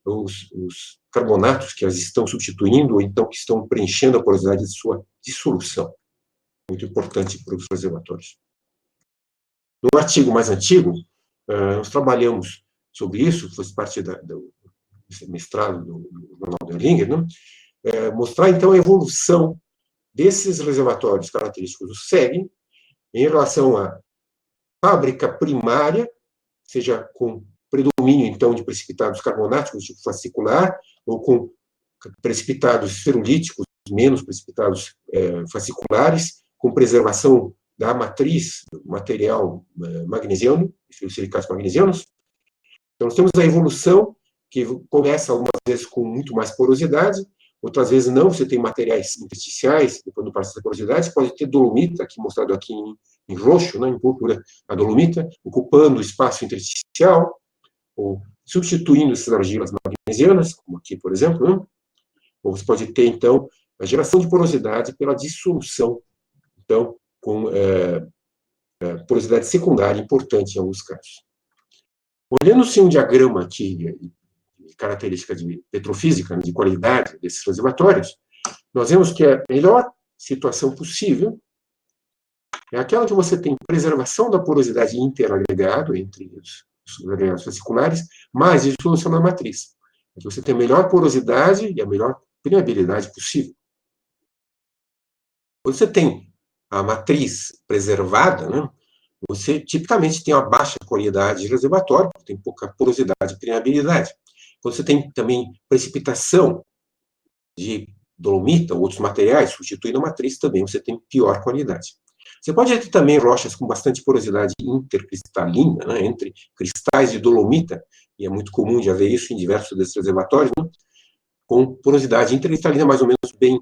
Speaker 2: os carbonatos que as estão substituindo, ou então que estão preenchendo a porosidade de sua dissolução. Muito importante para os reservatórios. No artigo mais antigo, nós trabalhamos sobre isso, faz parte do mestrado do Ronald Erlinger, né? Mostrar, então, a evolução desses reservatórios característicos do SEG em relação à fábrica primária, seja com predomínio, então, de precipitados carbonáticos de tipo fascicular, ou com precipitados ferulíticos, menos precipitados fasciculares, com preservação da matriz do material magnesiano, os silicatos magnesianos. Então, nós temos a evolução, que começa algumas vezes com muito mais porosidade, outras vezes não, você tem materiais intersticiais, depois do passo da porosidade, você pode ter dolomita, aqui mostrado aqui em roxo, né, em púrpura, a dolomita, ocupando o espaço intersticial, ou substituindo essas argilas magnesianas, como aqui, por exemplo, né? Ou você pode ter, então, a geração de porosidade pela dissolução, então, com porosidade secundária importante em alguns casos. Olhando-se um diagrama aqui, de característica de petrofísica, de qualidade desses reservatórios, nós vemos que a melhor situação possível é aquela que você tem preservação da porosidade interagregado, entre os agregados fasciculares, mais dissolução da matriz. Aqui você tem a melhor porosidade e a melhor permeabilidade possível. Quando você tem a matriz preservada, né, você tipicamente tem uma baixa qualidade de reservatório, tem pouca porosidade e permeabilidade. Quando você tem também precipitação de dolomita ou outros materiais substituindo a matriz, também você tem pior qualidade. Você pode ter também rochas com bastante porosidade intercristalina, né, entre cristais de dolomita, e é muito comum de haver isso em diversos desses reservatórios, né, com porosidade intercristalina mais ou menos bem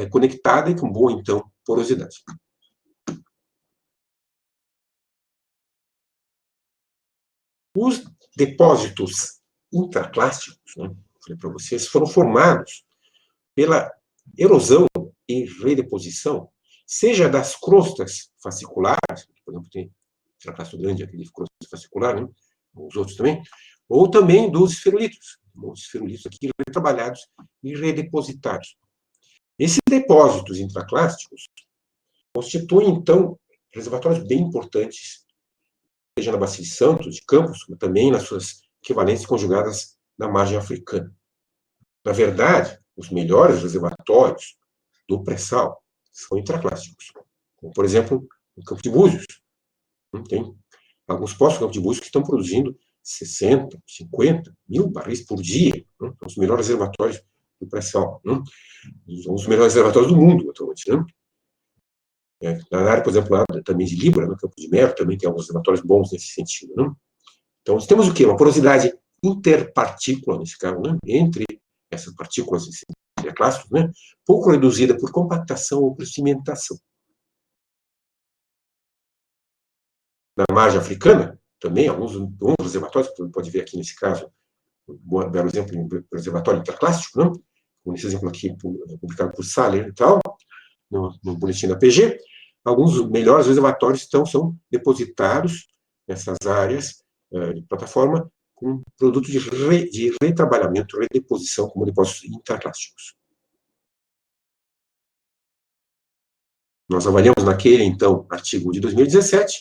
Speaker 2: conectada e com boa, então, porosidade. Os depósitos intraclásticos, né, falei para vocês, foram formados pela erosão e redeposição, seja das crostas fasciculares, por exemplo, tem intraclástico grande, aquele crosta fascicular, né, os outros também, ou também dos esferulitos, os esferulitos aqui retrabalhados e redepositados. Esses depósitos intraclásticos constituem, então, reservatórios bem importantes, seja na Bacia de Santos, de Campos, mas também nas suas equivalências conjugadas na margem africana. Na verdade, os melhores reservatórios do pré-sal são intraclásticos, como, por exemplo, no Campo de Búzios. Tem alguns poços do Campo de Búzios que estão produzindo 60, 50 mil barris por dia. São os melhores reservatórios do pré-sal. São os melhores reservatórios do mundo atualmente. Na área, por exemplo, lá também de Líbara, no Campo de Melo, também tem alguns reservatórios bons nesse sentido. Então, nós temos o quê? Uma porosidade interpartícula, nesse caso, entre essas partículas interclásticos, pouco reduzida por compactação ou por cimentação. Na margem africana, também, alguns reservatórios, que você pode ver aqui nesse caso, um belo exemplo, um reservatório interclástico, como esse exemplo aqui, publicado por Saller e tal, no boletim da PG, alguns melhores reservatórios são depositados nessas áreas de plataforma com produto de retrabalhamento, redeposição, como depósitos interclásticos. Nós avaliamos naquele, então, artigo de 2017,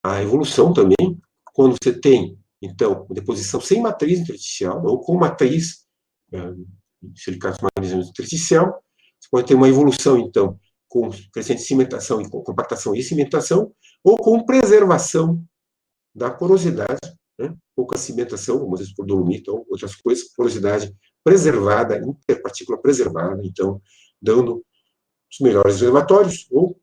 Speaker 2: a evolução também, quando você tem, então, uma deposição sem matriz intersticial, ou com matriz silicatos magnesianos intersticial, você pode ter uma evolução, então, com crescente cimentação, e com compactação e cimentação, ou com preservação da porosidade, pouca cimentação, algumas vezes por dolomita ou outras coisas, porosidade preservada, interpartícula preservada, então, dando os melhores reservatórios, ou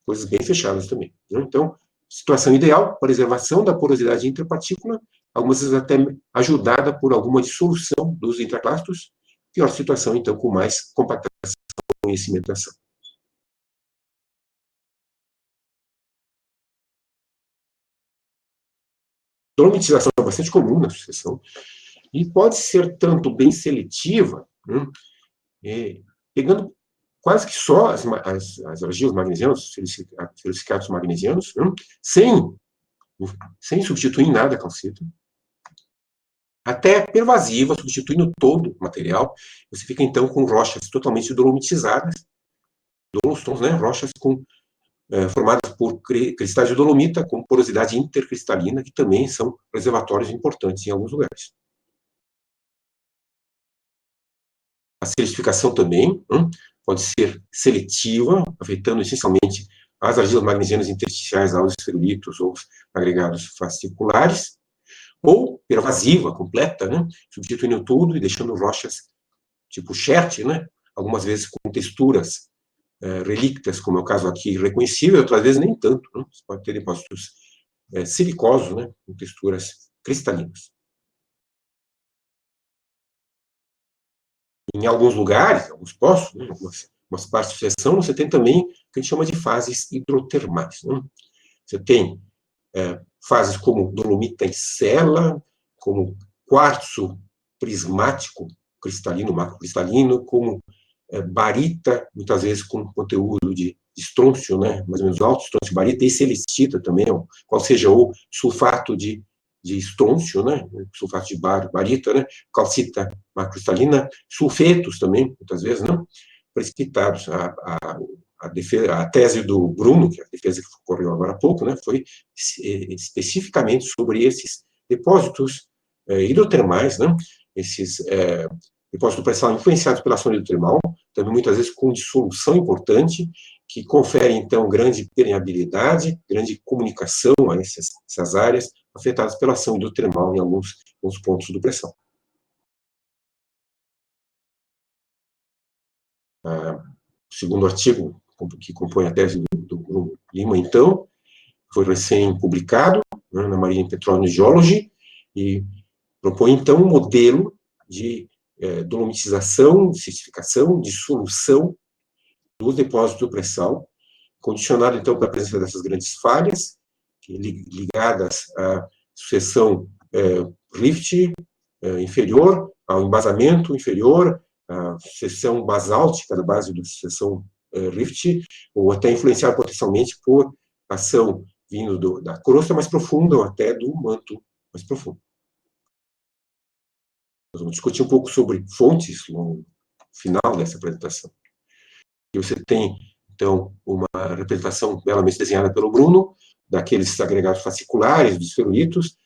Speaker 2: coisas bem fechadas também. Então, situação ideal, preservação da porosidade interpartícula, algumas vezes até ajudada por alguma dissolução dos intraclásticos, pior situação, então, com mais compactação e cimentação. Dolomitização é bastante comum na sucessão, e pode ser tanto bem seletiva, pegando quase que só as argilas magnesianas, silicicatos magnesianos, sem substituir em nada a calcita, até pervasiva, substituindo todo o material. Você fica, então, com rochas totalmente dolomitizadas, dolostons, rochas formadas por cristais de dolomita com porosidade intercristalina, que também são reservatórios importantes em alguns lugares. A silicificação também pode ser seletiva, afetando essencialmente as argilas magnesianas intersticiais aos esferulitos ou agregados fasciculares, ou pervasiva, completa, substituindo tudo e deixando rochas tipo chert, algumas vezes com texturas relíctas, como é o caso aqui, irreconhecível, outras vezes nem tanto. Você pode ter depósitos silicosos, com texturas cristalinas. Em alguns lugares, alguns poços, algumas partes de sucessão, você tem também o que a gente chama de fases hidrotermais. Você tem fases como dolomita em cela, como quartzo prismático cristalino, macrocristalino, como barita, muitas vezes com conteúdo de estrôncio, mais ou menos alto, estrôncio barita, e celestita também, qual seja o sulfato de estrôncio, sulfato de barita, calcita macrocristalina, sulfetos também, muitas vezes, precipitados. A tese do Bruno, que é a defesa que ocorreu agora há pouco, foi especificamente sobre esses depósitos hidrotermais, esses depósitos pré-sal influenciados pela ação hidrotermal, também muitas vezes com dissolução importante, que confere, então, grande permeabilidade, grande comunicação a essas áreas afetadas pela ação hidrotermal em alguns pontos do pré-sal. O segundo artigo, que compõe a tese do Bruno Lima, então, foi recém-publicado na Marine Petroleum Geology, e propõe, então, um modelo de dolomitização, de silicificação, de solução dos depósitos do pré-sal, condicionado, então, pela presença dessas grandes falhas, ligadas à sucessão rift inferior, ao embasamento inferior, à sucessão basáltica da base da sucessão rift, ou até influenciada potencialmente por ação vindo da crosta mais profunda ou até do manto mais profundo. Nós vamos discutir um pouco sobre fontes no final dessa apresentação. E você tem, então, uma representação belamente desenhada pelo Bruno, daqueles agregados fasciculares, dos ferroitos,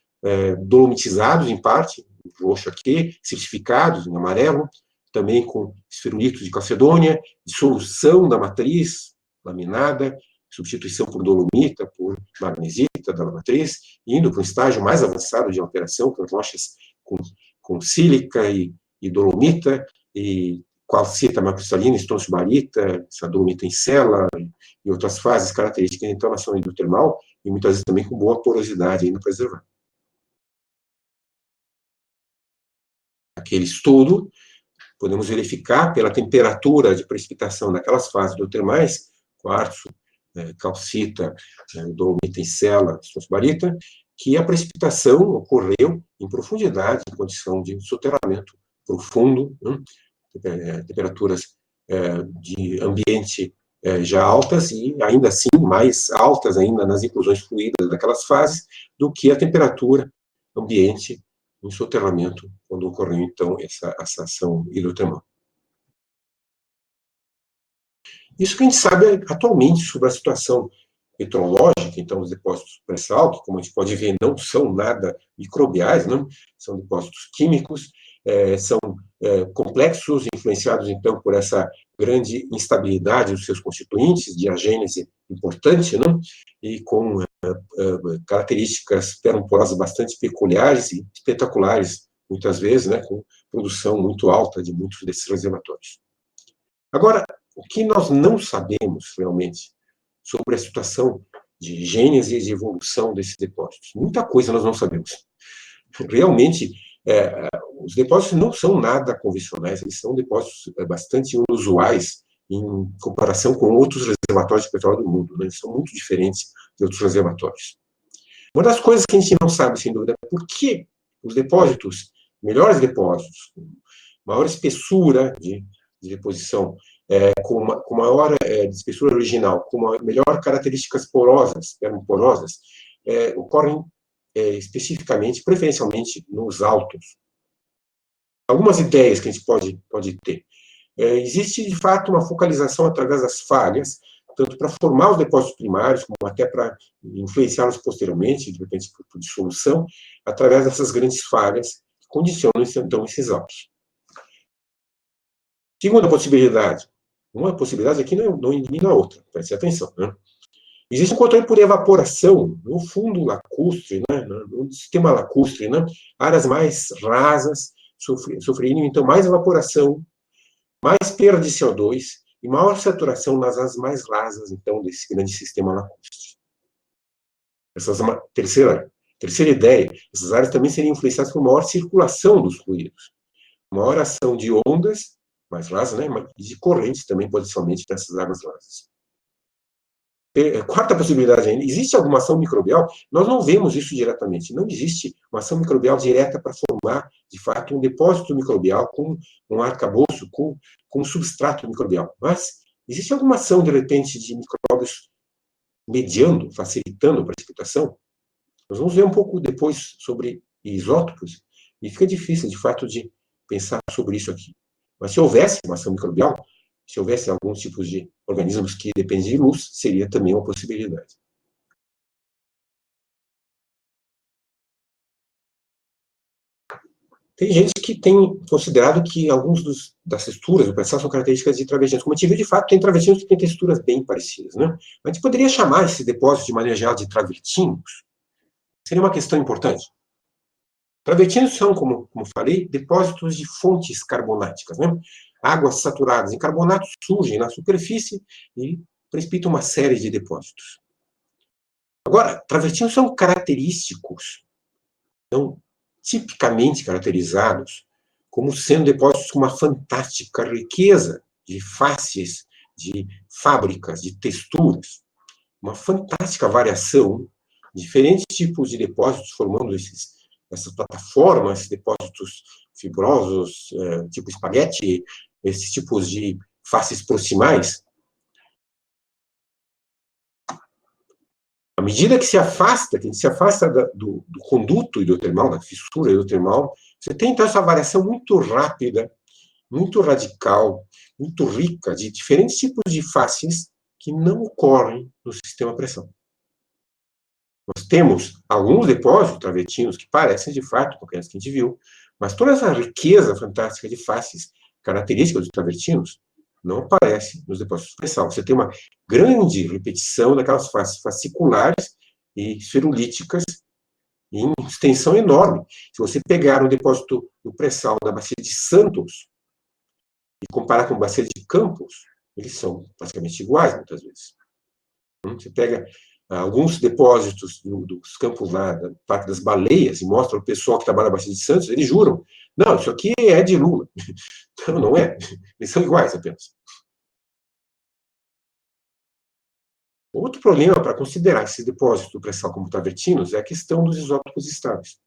Speaker 2: dolomitizados, em parte, roxo aqui, certificados em amarelo, também com esferulito de calcedônia, dissolução da matriz laminada, substituição por dolomita, por magnesita da matriz, indo para um estágio mais avançado de alteração, com rochas com sílica e dolomita, e calcita macrocristalina, estroncio-barita, essa dolomita em cela, e outras fases características de inflamação hidrotermal, e muitas vezes também com boa porosidade ainda preservada. Aquele estudo, podemos verificar pela temperatura de precipitação daquelas fases hidrotermais, quartzo, calcita, dolomita em cela, estroncio-barita, que a precipitação ocorreu em profundidade, em condição de soterramento profundo, temperaturas de ambiente já altas e, ainda assim, mais altas ainda nas inclusões fluídas daquelas fases do que a temperatura ambiente em soterramento, quando ocorreu, então, essa ação hidrotermal. Isso que a gente sabe atualmente sobre a situação petrológica, então, os depósitos pré-sal, que, como a gente pode ver, não são nada microbiais, não? São depósitos químicos, são complexos, influenciados, então, por essa grande instabilidade dos seus constituintes, diagênese importante, não? E com características permporosas bastante peculiares e espetaculares, muitas vezes, né, com produção muito alta de muitos desses reservatórios. Agora, o que nós não sabemos, realmente, sobre a situação de gênese e de evolução desses depósitos? Muita coisa nós não sabemos. Realmente, os depósitos não são nada convencionais, eles são depósitos bastante inusuais em comparação com outros reservatórios de petróleo do mundo, né? Eles são muito diferentes de outros reservatórios. Uma das coisas que a gente não sabe, sem dúvida, é por que os depósitos, melhores depósitos, com maior espessura de deposição, com maior espessura original, com melhor características porosas, termoporosas, ocorrem especificamente, preferencialmente, nos altos. Algumas ideias que a gente pode ter. Existe, de fato, uma focalização através das falhas, tanto para formar os depósitos primários, como até para influenciá-los posteriormente, de repente por dissolução, através dessas grandes falhas que condicionam, então, esses altos. Segunda possibilidade. Uma possibilidade aqui não elimina a outra, preste atenção, né? Existe um controle por evaporação no fundo lacustre, né, no sistema lacustre, né, áreas mais rasas sofreriam, então, mais evaporação, mais perda de CO2 e maior saturação nas áreas mais rasas, então, desse grande sistema lacustre. Essa é uma terceira ideia. Essas áreas também seriam influenciadas por maior circulação dos fluidos, maior ação de ondas mais rasas, né, e de correntes também, potencialmente, nessas águas rasas. Quarta possibilidade ainda, existe alguma ação microbial? Nós não vemos isso diretamente. Não existe uma ação microbial direta para formar, de fato, um depósito microbial com um arcabouço, com um substrato microbial. Mas existe alguma ação, de repente, de micróbios mediando, facilitando a precipitação? Nós vamos ver um pouco depois sobre isótopos, e fica difícil, de fato, de pensar sobre isso aqui. Mas se houvesse uma ação microbial, se houvesse alguns tipos de organismos que dependem de luz, seria também uma possibilidade. Tem gente que tem considerado que alguns das texturas do pré-sal são características de travertinos. Como a gente viu, de fato, tem travertinos que têm texturas bem parecidas, né? Mas a gente poderia chamar esse depósito, de maneira geral, de travertinos? Seria uma questão importante. Travertinos são, como falei, depósitos de fontes carbonáticas, né? Águas saturadas em carbonato surgem na superfície e precipitam uma série de depósitos. Agora, travertinos são característicos, são tipicamente caracterizados como sendo depósitos com uma fantástica riqueza de faces, de fábricas, de texturas, uma fantástica variação, diferentes tipos de depósitos formando essas plataformas, esses depósitos fibrosos, tipo espaguete, esses tipos de faces proximais. À medida que a gente se afasta do conduto hidrotermal, da fissura hidrotermal, você tem, então, essa variação muito rápida, muito radical, muito rica, de diferentes tipos de faces que não ocorrem no sistema pressão. Nós temos alguns depósitos travertinos que parecem, de fato, com aqueles que a gente viu, mas toda essa riqueza fantástica de faces características dos travertinos não aparece nos depósitos de pré-sal. Você tem uma grande repetição daquelas faces fasciculares e esferulíticas em extensão enorme. Se você pegar um depósito do pré-sal da bacia de Santos e comparar com a bacia de Campos, eles são basicamente iguais, muitas vezes. Você pega alguns depósitos dos campos lá, da parte das baleias, e mostra o pessoal que trabalha na bacia de Santos, eles juram, não, isso aqui é de Lula. Não, não é. Eles são iguais apenas. Outro problema para considerar esse depósito do pré-sal como travertinos é a questão dos isótopos estáveis.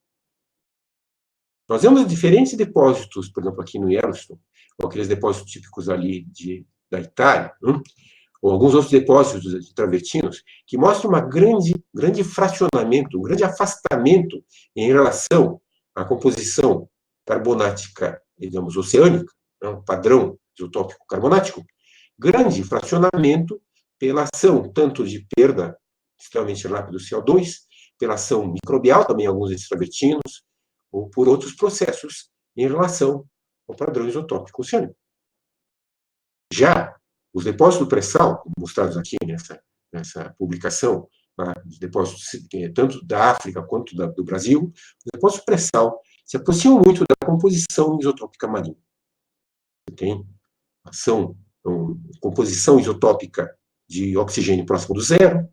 Speaker 2: Nós vemos diferentes depósitos, por exemplo, aqui no Yellowstone, ou aqueles depósitos típicos ali da Itália, ou alguns outros depósitos de travertinos, que mostram um grande fracionamento, um grande afastamento em relação à composição carbonática, digamos, oceânica, um padrão isotópico carbonático, grande fracionamento pela ação tanto de perda extremamente rápida do CO2, pela ação microbial, também alguns desses travertinos, ou por outros processos em relação ao padrão isotópico oceânico. Já os depósitos do pré-sal, como mostrados aqui nessa publicação, os depósitos tanto da África quanto do Brasil, os depósitos pré-sal se aproximam muito da composição isotrópica marinha. Você tem composição isotópica de oxigênio próximo do zero,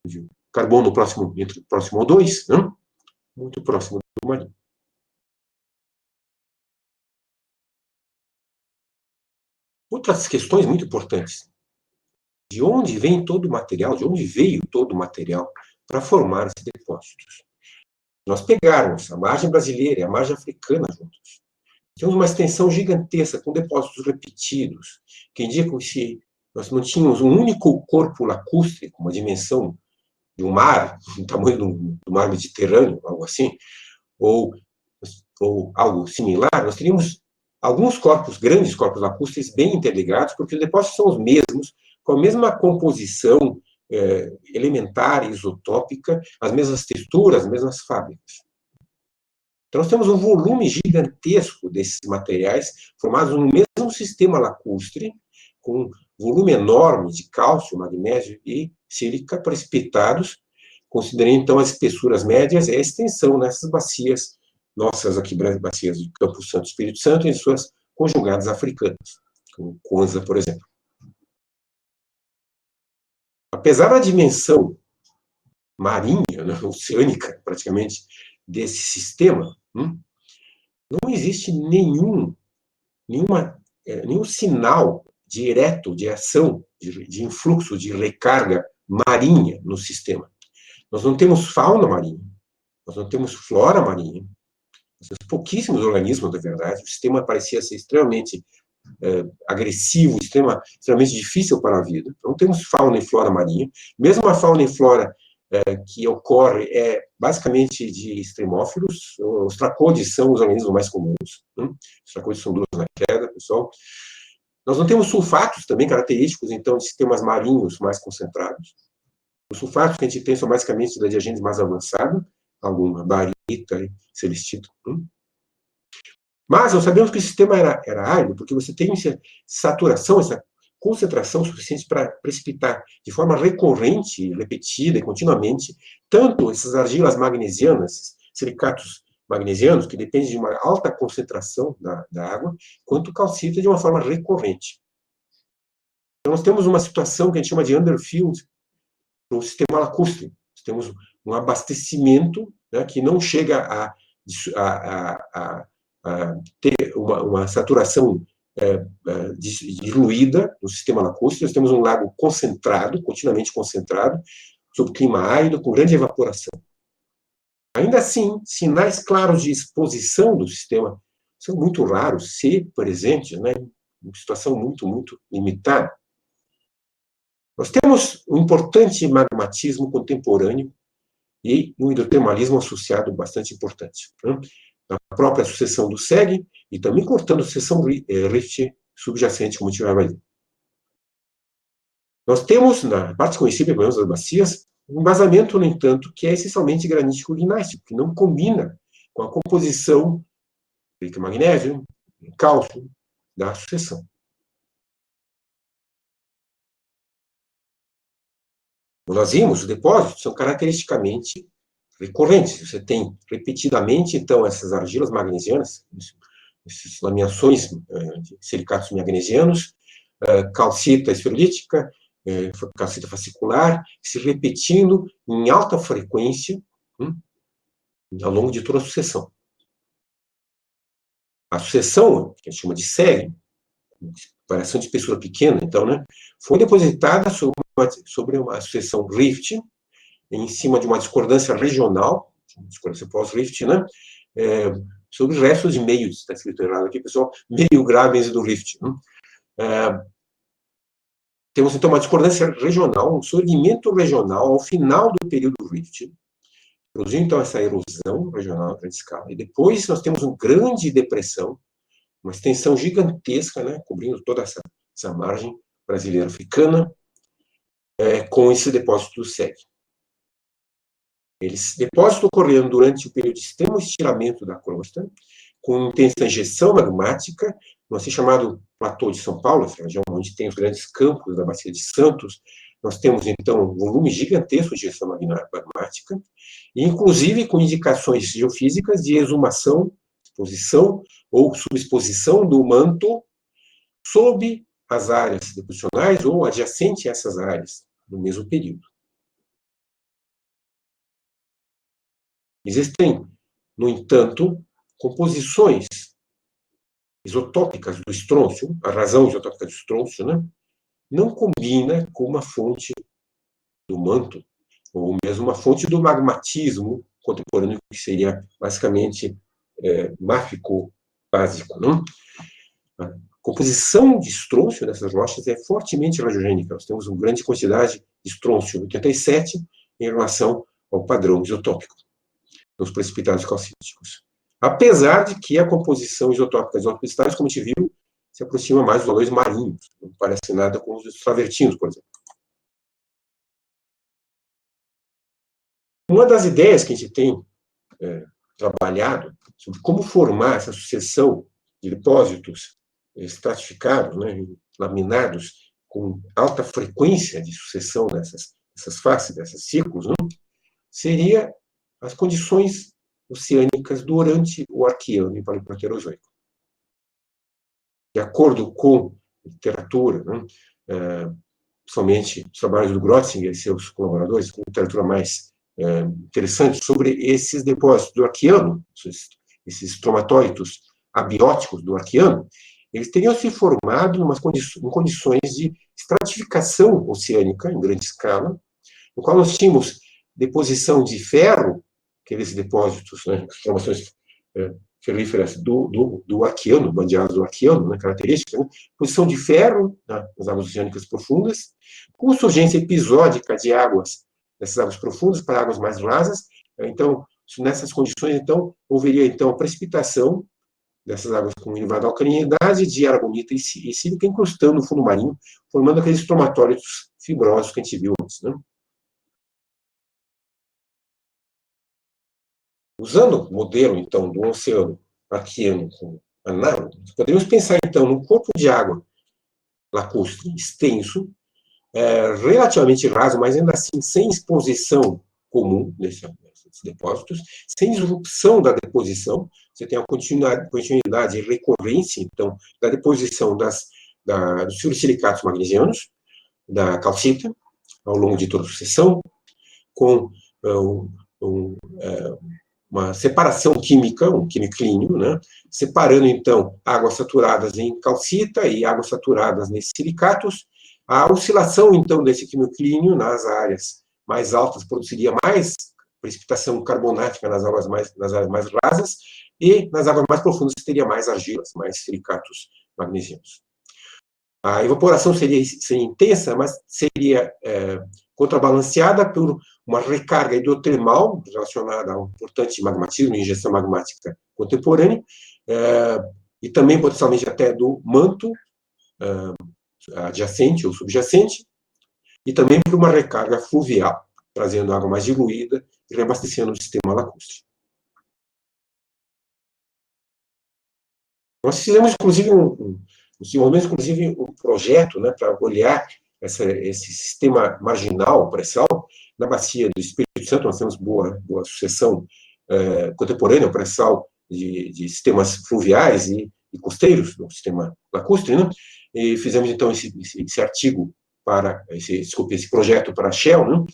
Speaker 2: de carbono próximo ao 2, né? Muito próximo do marinho. Outras questões muito importantes. De onde vem todo o material, de onde veio todo o material para formar esses depósitos? Nós pegarmos a margem brasileira e a margem africana juntos. Temos uma extensão gigantesca, com depósitos repetidos, que indicam que se nós não tínhamos um único corpo lacustre, com uma dimensão de um mar, do tamanho do mar Mediterrâneo, algo assim, ou algo similar, nós teríamos alguns grandes corpos lacustres bem interligados, porque os depósitos são os mesmos, com a mesma composição elementar e isotópica, as mesmas texturas, as mesmas fábricas. Então, nós temos um volume gigantesco desses materiais formados no mesmo sistema lacustre, com volume enorme de cálcio, magnésio e sílica precipitados, considerando, então, as espessuras médias e a extensão nessas bacias, nossas aqui, bacias de Campo Santo e Espírito Santo, e suas conjugadas africanas, como Kwanza, por exemplo. Apesar da dimensão marinha, né, oceânica, praticamente, desse sistema, não existe nenhum sinal direto de ação, de influxo, de recarga marinha no sistema. Nós não temos fauna marinha, nós não temos flora marinha, nós temos pouquíssimos organismos, na verdade. O sistema parecia ser extremamente agressivo, extremamente difícil para a vida. Não temos fauna e flora marinha. Mesmo a fauna e flora que ocorre é basicamente de extremófilos. Os tracodes são os organismos mais comuns. Os tracodes são duros na queda, pessoal. Nós não temos sulfatos também característicos, então, de sistemas marinhos mais concentrados. Os sulfatos que a gente tem são basicamente da diagênese mais avançada, alguma barita, celestito. Mas nós sabemos que o sistema era árido, porque você tem essa saturação, essa concentração suficiente para precipitar de forma recorrente, repetida e continuamente, tanto essas argilas magnesianas, silicatos magnesianos, que dependem de uma alta concentração da água, quanto calcita de uma forma recorrente. Então, nós temos uma situação que a gente chama de underfield para o sistema lacustre. Nós temos um abastecimento, né, que não chega a ter uma saturação diluída no sistema lacustre. Nós temos um lago concentrado, continuamente concentrado, sob clima árido, com grande evaporação. Ainda assim, sinais claros de exposição do sistema são muito raros, se presentes, né, em situação muito, muito limitada. Nós temos um importante magmatismo contemporâneo e um hidrotermalismo associado bastante importante. Né? Na própria sucessão do SEG e também cortando a sucessão rift subjacente, como a gente vai ver. Nós temos, na parte conhecida, pelo menos das bacias, Um embasamento, no entanto, que é essencialmente granítico-gnástico, que não combina com a composição de magnésio, cálcio, da sucessão. Nós vimos, os depósitos são caracteristicamente recorrentes. Você tem repetidamente, então, essas argilas magnesianas, essas laminações de silicatos magnesianos, calcita esferulítica, calcita fascicular, se repetindo em alta frequência ao longo de toda a sucessão. A sucessão, que a gente chama de série, variação de espessura pequena, então, né, foi depositada sobre uma sucessão rift, em cima de uma discordância regional, discordância pós-rift, né, sobre restos de meio, está escrito errado aqui, pessoal, meio graves do rift. Temos, então, uma discordância regional, um surgimento regional ao final do período rift, produziu, então, essa erosão regional a grande escala, e depois nós temos uma grande depressão, uma extensão gigantesca, né, cobrindo toda essa margem brasileira africana, com esse depósito do SEG. Esse depósito ocorrendo durante o período de extremo estiramento da crosta, com intensa injeção magmática, no assim chamado platô de São Paulo, essa região onde tem os grandes campos da Bacia de Santos. Nós temos, então, um volume gigantesco de injeção magmática, e, inclusive, com indicações geofísicas de exumação, exposição ou subexposição do manto sob as áreas deposicionais ou adjacente a essas áreas, no mesmo período. Existem, no entanto, composições isotópicas do estrôncio, a razão isotópica do estrôncio, né, não combina com uma fonte do manto, ou mesmo uma fonte do magmatismo contemporâneo, que seria basicamente máfico-básico. Não? A composição de estrôncio dessas rochas é fortemente radiogênica. Nós temos uma grande quantidade de estrôncio 87 em relação ao padrão isotópico nos precipitados calcíticos. Apesar de que a composição isotópica dos precipitados, como a gente viu, se aproxima mais dos valores marinhos, não parece nada com os travertinos, por exemplo. Uma das ideias que a gente tem trabalhado sobre como formar essa sucessão de depósitos estratificados, né, laminados, com alta frequência de sucessão dessas faces, desses ciclos, né, seria as condições oceânicas durante o Arqueano e Paleoproterozoico. De acordo com a literatura, né, somente os trabalhos do Grotzinger e seus colaboradores, com literatura mais interessante sobre esses depósitos do Arqueano, esses estromatólitos abióticos do Arqueano, eles teriam se formado em condições de estratificação oceânica em grande escala, no qual nós tínhamos deposição de ferro, aqueles depósitos, né, formações ferríferas do Arqueano, bandeados do Arqueano, né, característica, né, posição de ferro nas águas oceânicas profundas, com surgência episódica de águas dessas águas profundas para águas mais rasas. Então, nessas condições, então, haveria então a precipitação dessas águas com elevada alcalinidade de aragonita e sílica incrustando no fundo marinho, formando aqueles estromatólitos fibrosos que a gente viu antes, né? Usando o modelo, então, do oceano Arqueano análogo, poderíamos pensar, então, num corpo de água lacustre, extenso, relativamente raso, mas ainda assim sem exposição comum desses depósitos, sem disrupção da deposição. Você tem a continuidade e recorrência, então, da deposição dos fluorosilicatos magnesianos, da calcita, ao longo de toda a sucessão, com uma separação química, um quimiclínio, né, separando, então, águas saturadas em calcita e águas saturadas nesses silicatos. A oscilação, então, desse quimiclínio nas áreas mais altas produziria mais precipitação carbonática nas áreas mais rasas, e nas águas mais profundas teria mais argilas, mais silicatos magnesianos. A evaporação seria intensa, mas seria contrabalanceada por uma recarga hidrotermal relacionada a um importante magmatismo, injeção magmática contemporânea, e também potencialmente até do manto adjacente ou subjacente, e também por uma recarga fluvial. trazendo água mais diluída e reabastecendo o sistema lacustre. Nós fizemos, inclusive, desenvolvemos, inclusive, um projeto, né, para olhar esse sistema marginal pré-sal na bacia do Espírito Santo. Nós temos boa sucessão contemporânea ao pré-sal de sistemas fluviais e costeiros, no sistema lacustre, né? E fizemos, então, esse artigo para, esse projeto para a Shell, né?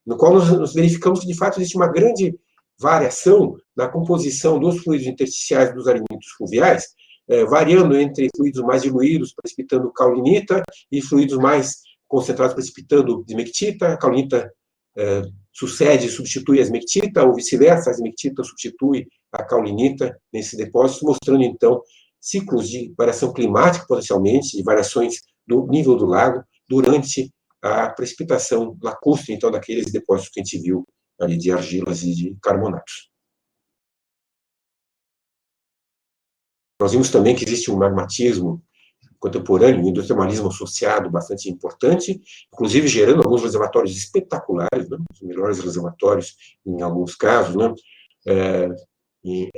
Speaker 2: No qual nós verificamos que, de fato, existe uma grande variação na composição dos fluidos intersticiais dos alimentos fluviais, variando entre fluidos mais diluídos, precipitando caulinita, e fluidos mais concentrados, precipitando esmectita. A caulinita sucede, substitui a esmectita, ou vice-versa, a esmectita substitui a caulinita nesses depósitos, mostrando, então, ciclos de variação climática, potencialmente, de variações do nível do lago durante a precipitação lacustre, então, daqueles depósitos que a gente viu ali de argilas e de carbonatos. Nós vimos também que existe um magmatismo contemporâneo, um hidrotermalismo associado bastante importante, inclusive gerando alguns reservatórios espetaculares, né, os melhores reservatórios em alguns casos, né,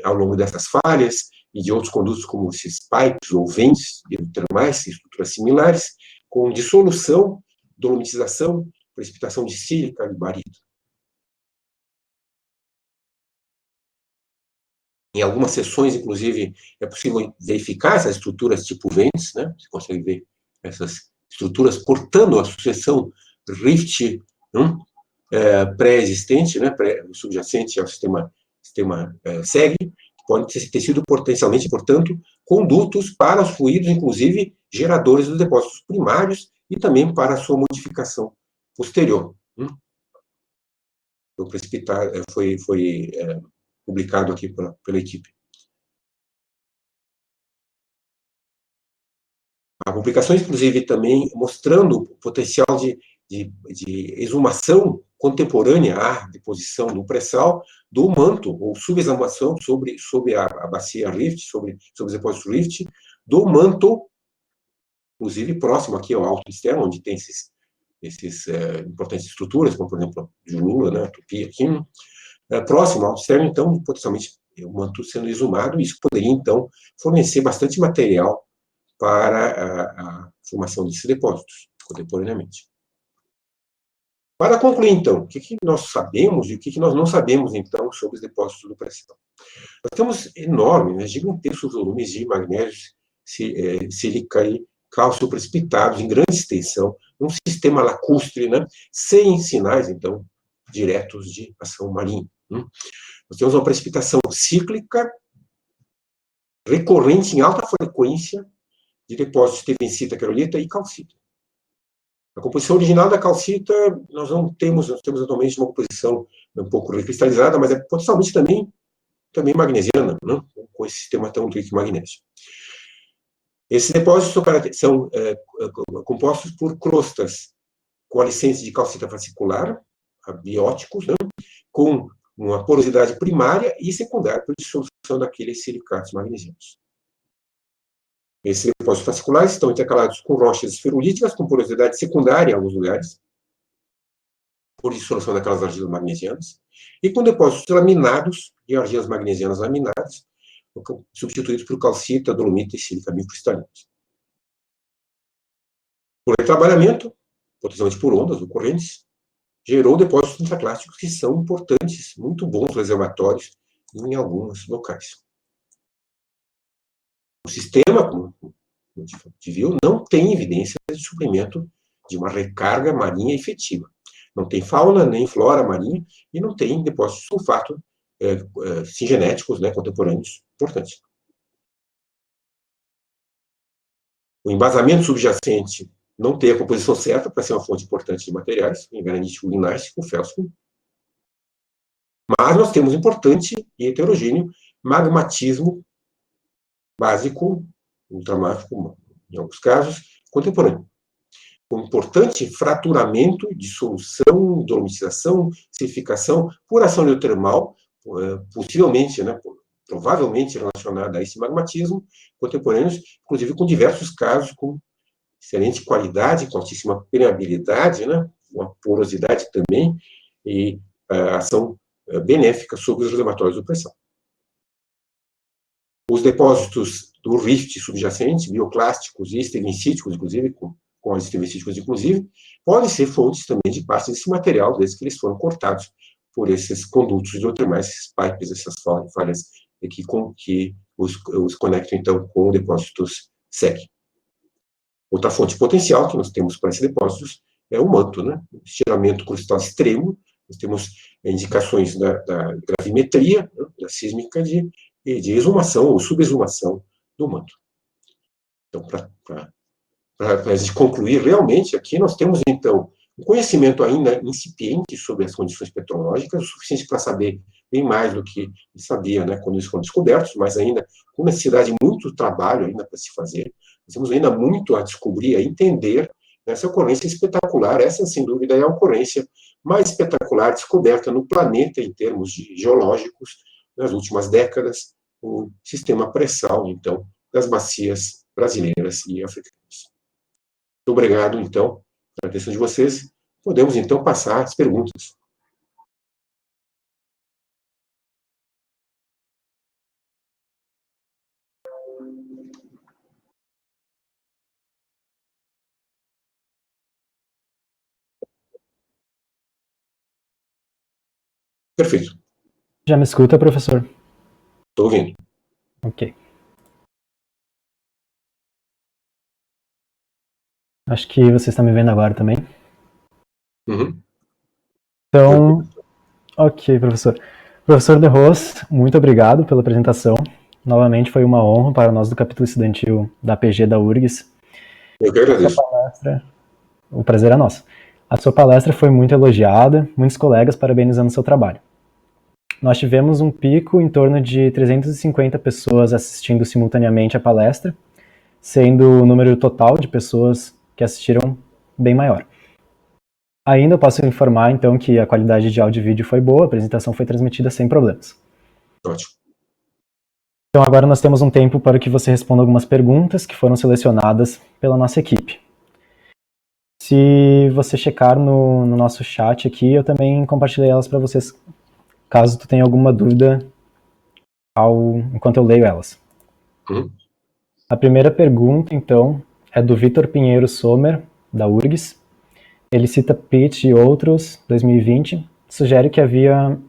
Speaker 2: ao longo dessas falhas, e de outros condutos como esses pipes ou vents hidrotermais, estruturas similares, com dissolução, dolomitização, precipitação de sílica e barito. Em algumas seções, inclusive, é possível verificar essas estruturas tipo vents, né? Você consegue ver essas estruturas cortando a sucessão rift pré-existente, né? Subjacente ao sistema SEG, que pode ter sido potencialmente, portanto, condutos para os fluidos, inclusive geradores dos depósitos primários e também para a sua modificação posterior. Foi publicado aqui pela equipe. Há publicações, inclusive, também mostrando o potencial de exumação contemporânea à deposição do pré-sal do manto, ou subexumação sobre a bacia rift, sobre os depósitos rift, do manto, inclusive próximo aqui ao alto externo, onde tem esses importantes estruturas, como, por exemplo, a Julula, né, a Tupi aqui, próximo ao alto externo, então, potencialmente, o manto sendo exumado, e isso poderia, então, fornecer bastante material para a formação desses depósitos, contemporaneamente. Para concluir, então, o que nós sabemos e o que nós não sabemos, então, sobre os depósitos do pré-sal? Nós temos enormes, né, gigantescos volumes de magnésio, sílica e cálcio precipitados em grande extensão, num sistema lacustre, né, sem sinais, então, diretos de ação marinha. Nós temos uma precipitação cíclica, recorrente em alta frequência, de depósitos de tevensita, querolita e calcita. A composição original da calcita, nós temos atualmente uma composição um pouco recristalizada, mas é potencialmente também magnesiana, né, com esse sistema tão rico em magnésio. Esses depósitos são compostos por crostas coalescentes de calcita fascicular, abióticos, né, com uma porosidade primária e secundária por dissolução daqueles silicatos magnesianos. Esses depósitos fasciculares estão intercalados com rochas esferulíticas, com porosidade secundária em alguns lugares, por dissolução daquelas argilas magnesianas, e com depósitos laminados de argilas magnesianas laminadas, substituídos por calcita, dolomita e sílica biocristalinas. Por retrabalhamento, potencialmente por ondas ou correntes, gerou depósitos intraclásticos que são importantes, muito bons reservatórios em alguns locais. O sistema, como a gente viu, não tem evidência de suprimento de uma recarga marinha efetiva. Não tem fauna nem flora marinha e não tem depósitos de sulfato singenéticos, né, contemporâneos importantes. O embasamento subjacente não tem a composição certa para ser uma fonte importante de materiais, em granítico, linástico, félsico. Mas nós temos importante e heterogêneo magmatismo básico, ultramáfico, em alguns casos, contemporâneo. Com importante fraturamento, dissolução, dolomitização, silicificação, por ação hidrotermal, possivelmente, né, provavelmente relacionada a esse magmatismo, contemporâneos, inclusive com diversos casos com excelente qualidade, com altíssima permeabilidade, né, uma porosidade também, e ação benéfica sobre os reservatórios de pressão. Os depósitos do rift subjacente, bioclásticos e esterencíticos, inclusive, com as esterencíticos, inclusive, podem ser fontes também de parte desse material, desde que eles foram cortados por esses condutos hidrotermais, esses pipes, essas falhas que os conectam, então, com depósitos SEG. Outra fonte potencial que nós temos para esses depósitos é o manto, né? Estiramento crustal extremo. Nós temos indicações da gravimetria, né? Da sísmica de exumação ou subexumação do manto. Então, para a gente concluir, realmente, aqui nós temos, então, um conhecimento ainda incipiente sobre as condições petrológicas, o suficiente para saber bem mais do que sabia, né, quando eles foram descobertos, mas ainda com necessidade de muito trabalho ainda para se fazer. Nós temos ainda muito a descobrir, a entender essa ocorrência espetacular. Essa, sem dúvida, é a ocorrência mais espetacular descoberta no planeta em termos geológicos nas últimas décadas, o sistema pré-sal, então, das bacias brasileiras e africanas. Muito obrigado, então, pela atenção de vocês. Podemos, então, passar às perguntas. Perfeito.
Speaker 1: Já me escuta, professor?
Speaker 2: Estou ouvindo.
Speaker 1: Ok. Acho que você está me vendo agora também.
Speaker 2: Uhum.
Speaker 1: Então, ok, professor. Professor De Ros, muito obrigado pela apresentação. Novamente foi uma honra para nós do capítulo estudantil da PG da URGS.
Speaker 2: Eu que agradeço.
Speaker 1: O prazer é nosso. A sua palestra foi muito elogiada, muitos colegas parabenizando seu trabalho. Nós tivemos um pico em torno de 350 pessoas assistindo simultaneamente à palestra, sendo o número total de pessoas que assistiram bem maior. Ainda eu posso informar, então, que a qualidade de áudio e vídeo foi boa, a apresentação foi transmitida sem problemas.
Speaker 2: Ótimo.
Speaker 1: Então agora nós temos um tempo para que você responda algumas perguntas que foram selecionadas pela nossa equipe. Se você checar no nosso chat aqui, eu também compartilhei elas para vocês, caso tu tenha alguma dúvida enquanto eu leio elas.
Speaker 2: Uhum.
Speaker 1: A primeira pergunta, então, é do Vitor Pinheiro Sommer, da URGS. Ele cita Pitt e outros, 2020, sugere que havia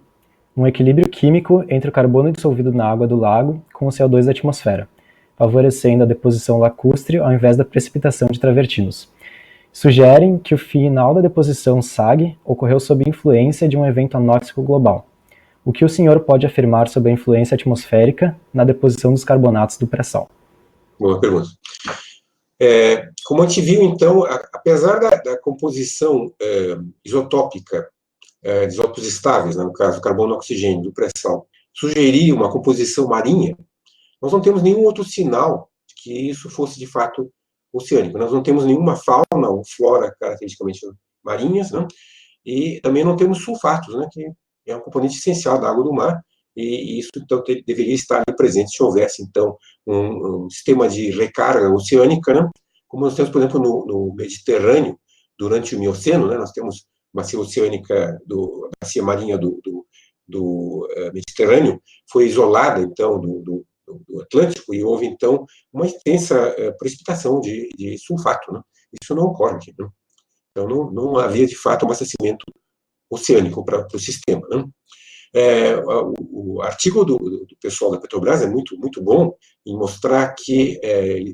Speaker 1: um equilíbrio químico entre o carbono dissolvido na água do lago com o CO2 da atmosfera, favorecendo a deposição lacustre ao invés da precipitação de travertinos. Sugerem que o final da deposição SAG ocorreu sob influência de um evento anóxico global. O que o senhor pode afirmar sobre a influência atmosférica na deposição dos carbonatos do pré-sal?
Speaker 2: Boa pergunta. Como a gente viu, então, apesar da composição isotópica de isótopos estáveis, né, no caso, carbono e oxigênio, do pré-sal, sugerir uma composição marinha, nós não temos nenhum outro sinal de que isso fosse, de fato, oceânico. Nós não temos nenhuma fauna ou flora caracteristicamente marinhas, né, e também não temos sulfatos, né, que é um componente essencial da água do mar, e isso, então, deveria estar presente se houvesse, então, um sistema de recarga oceânica, né, como nós temos, por exemplo, no Mediterrâneo, durante o Mioceno, né, nós temos bacia oceânica, a bacia marinha do Mediterrâneo, foi isolada, então, do Atlântico, e houve, então, uma intensa precipitação de sulfato, né? Isso não ocorre aqui, né? Então, não havia, de fato, um abastecimento oceânico para o sistema, né? O artigo do pessoal da Petrobras é muito, muito bom em mostrar que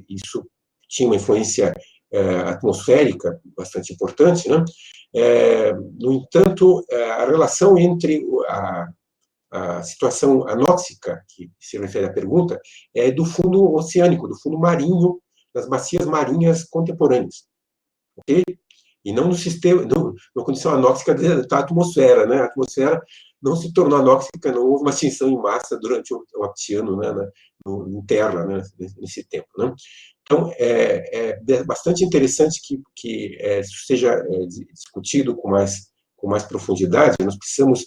Speaker 2: isso tinha uma influência atmosférica bastante importante, né? No entanto, a relação entre a situação anóxica, que se refere à pergunta, é do fundo oceânico, do fundo marinho, das bacias marinhas contemporâneas, ok? E não no sistema, na condição anóxica da atmosfera, né? A atmosfera não se tornou anóxica, não houve uma extinção em massa durante o Aptiano, né, em terra, né, nesse tempo, né? Então, é bastante interessante que isso seja discutido com mais profundidade. Nós precisamos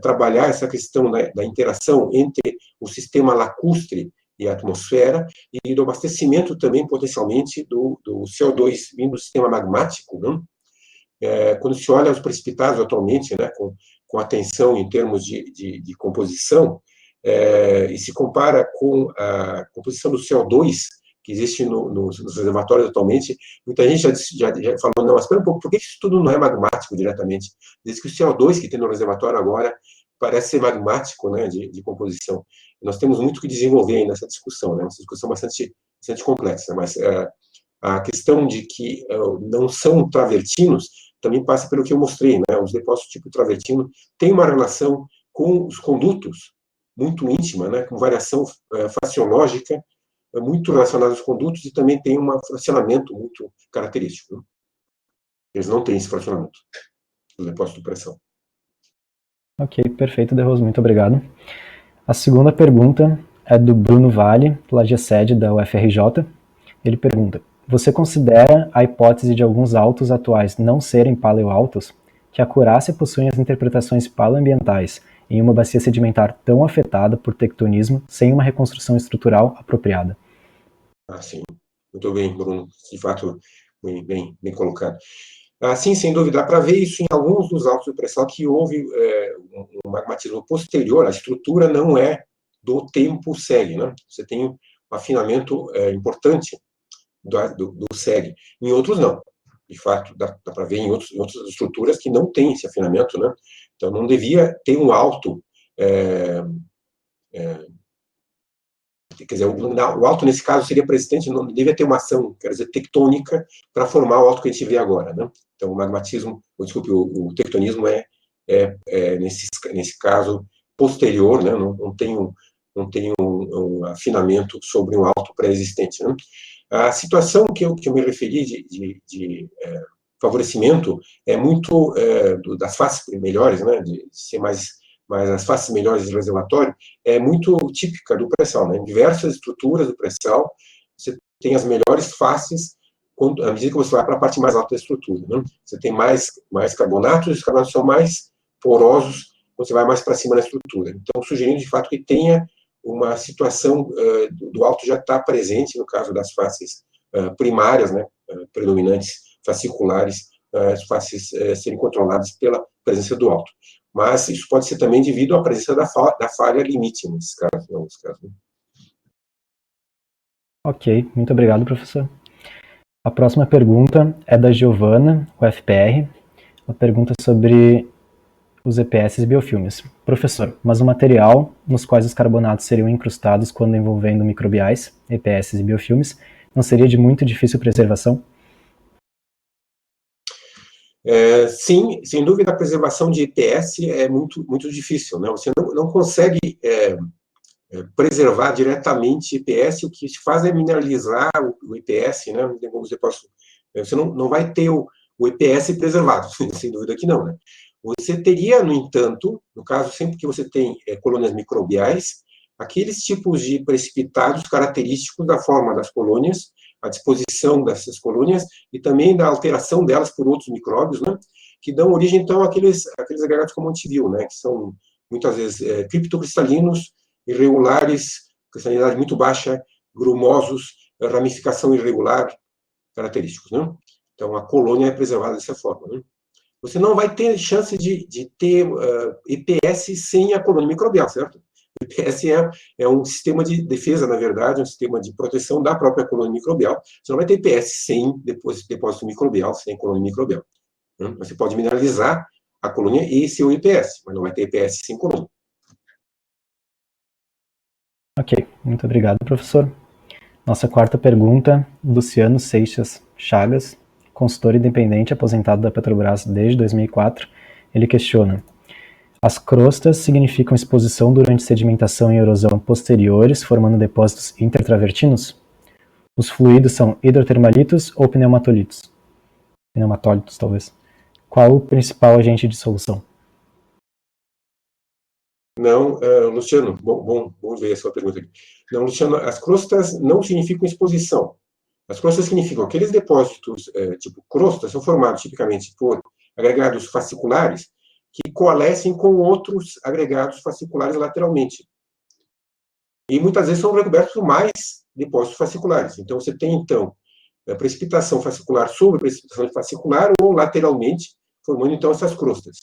Speaker 2: trabalhar essa questão da interação entre o sistema lacustre e a atmosfera, e do abastecimento também, potencialmente, do CO2 vindo do sistema magmático, né? quando se olha os precipitados atualmente, né, com atenção em termos de composição, e se compara com a composição do CO2 que existe nos reservatórios atualmente, muita gente já falou, não, mas espera um pouco, por que isso tudo não é magmático diretamente? Diz que o CO2 que tem no reservatório agora parece ser magmático, né, de composição. Nós temos muito que desenvolver ainda nessa discussão, né, uma discussão bastante complexa, mas a questão de que não são travertinos também passa pelo que eu mostrei, né, os depósitos tipo travertino têm uma relação com os condutos muito íntima, né, com variação faciológica muito relacionada aos condutos e também tem um fracionamento muito característico. Né? Eles não têm esse fracionamento, os depósitos de pressão.
Speaker 1: Ok, perfeito, De Rose, muito obrigado. A segunda pergunta é do Bruno Vale, plagiacede da UFRJ. Ele pergunta: você considera a hipótese de alguns autos atuais não serem paleoaltos, que a Curácia possui as interpretações paleoambientais em uma bacia sedimentar tão afetada por tectonismo sem uma reconstrução estrutural apropriada?
Speaker 2: Sim. Muito bem, Bruno. De fato, bem colocado. Sim, sem dúvida. Dá para ver isso em alguns dos autos de pressão, que houve um magmatismo posterior. A estrutura não é do tempo SEG, né? Você tem um afinamento importante do SEG. Em outros, não. De fato, dá para ver em outras estruturas que não tem esse afinamento, né? Então, não devia ter um alto... quer dizer, o alto, nesse caso, seria persistente, não devia ter uma ação, quer dizer, tectônica, para formar o alto que a gente vê agora, né? Então, o magmatismo, o tectonismo nesse caso, posterior, né? Não tem um afinamento sobre um alto pré-existente, né? A situação que eu me referi de favorecimento é muito das faces melhores, né? De ser mais as faces melhores de reservatório, é muito típica do pré-sal, né? Em diversas estruturas do pré-sal, você tem as melhores faces à medida que você vai para a parte mais alta da estrutura, né? Você tem mais carbonatos, e os carbonatos são mais porosos quando você vai mais para cima da estrutura. Então, sugerindo, de fato, que tenha uma situação do alto já está presente, no caso das faces primárias, né? Predominantes, fasciculares, as faces serem controladas pela presença do alto. Mas isso pode ser também devido à presença da falha limite, nesses casos, em alguns casos. Né?
Speaker 1: Ok, muito obrigado, professor. A próxima pergunta é da Giovana, UFPR. Ela pergunta sobre os EPS e biofilmes. Professor, mas o material nos quais os carbonatos seriam incrustados quando envolvendo microbiais, EPS e biofilmes, não seria de muito difícil preservação?
Speaker 2: Sim, sem dúvida, a preservação de EPS é muito difícil, né? Você não consegue preservar diretamente EPS, o que se faz é mineralizar o EPS, né? Você não vai ter o EPS preservado, sem dúvida que não, né? Você teria, no entanto, no caso, sempre que você tem colônias microbiais, aqueles tipos de precipitados característicos da forma das colônias, a disposição dessas colônias e também da alteração delas por outros micróbios, né, que dão origem, então, àqueles agregados como a gente viu, né, que são, muitas vezes, criptocristalinos, irregulares, cristalinidade muito baixa, grumosos, ramificação irregular, característicos, né? Então, a colônia é preservada dessa forma, né? Você não vai ter chance de ter EPS sem a colônia microbial, certo? O EPS é um sistema de defesa, na verdade, um sistema de proteção da própria colônia microbial. Você não vai ter EPS sem depósito microbial, sem colônia microbial. Né? Você pode mineralizar a colônia e seu EPS, mas não vai ter EPS sem colônia.
Speaker 1: Ok, muito obrigado, professor. Nossa quarta pergunta, Luciano Seixas Chagas, consultor independente aposentado da Petrobras desde 2004. Ele questiona: as crostas significam exposição durante sedimentação e erosão posteriores, formando depósitos intertravertinos? Os fluidos são hidrotermalitos ou pneumatólitos? Pneumatólitos, talvez. Qual o principal agente de solução?
Speaker 2: Não, Luciano, bom ver a sua pergunta aqui. Não, Luciano, as crostas não significam exposição. As crostas significam aqueles depósitos, tipo crostas, são formados tipicamente por agregados fasciculares que coalescem com outros agregados fasciculares lateralmente. E muitas vezes são recobertos por mais depósitos fasciculares. Então, você tem, então, precipitação fascicular sobre precipitação fascicular ou lateralmente, formando então essas crostas.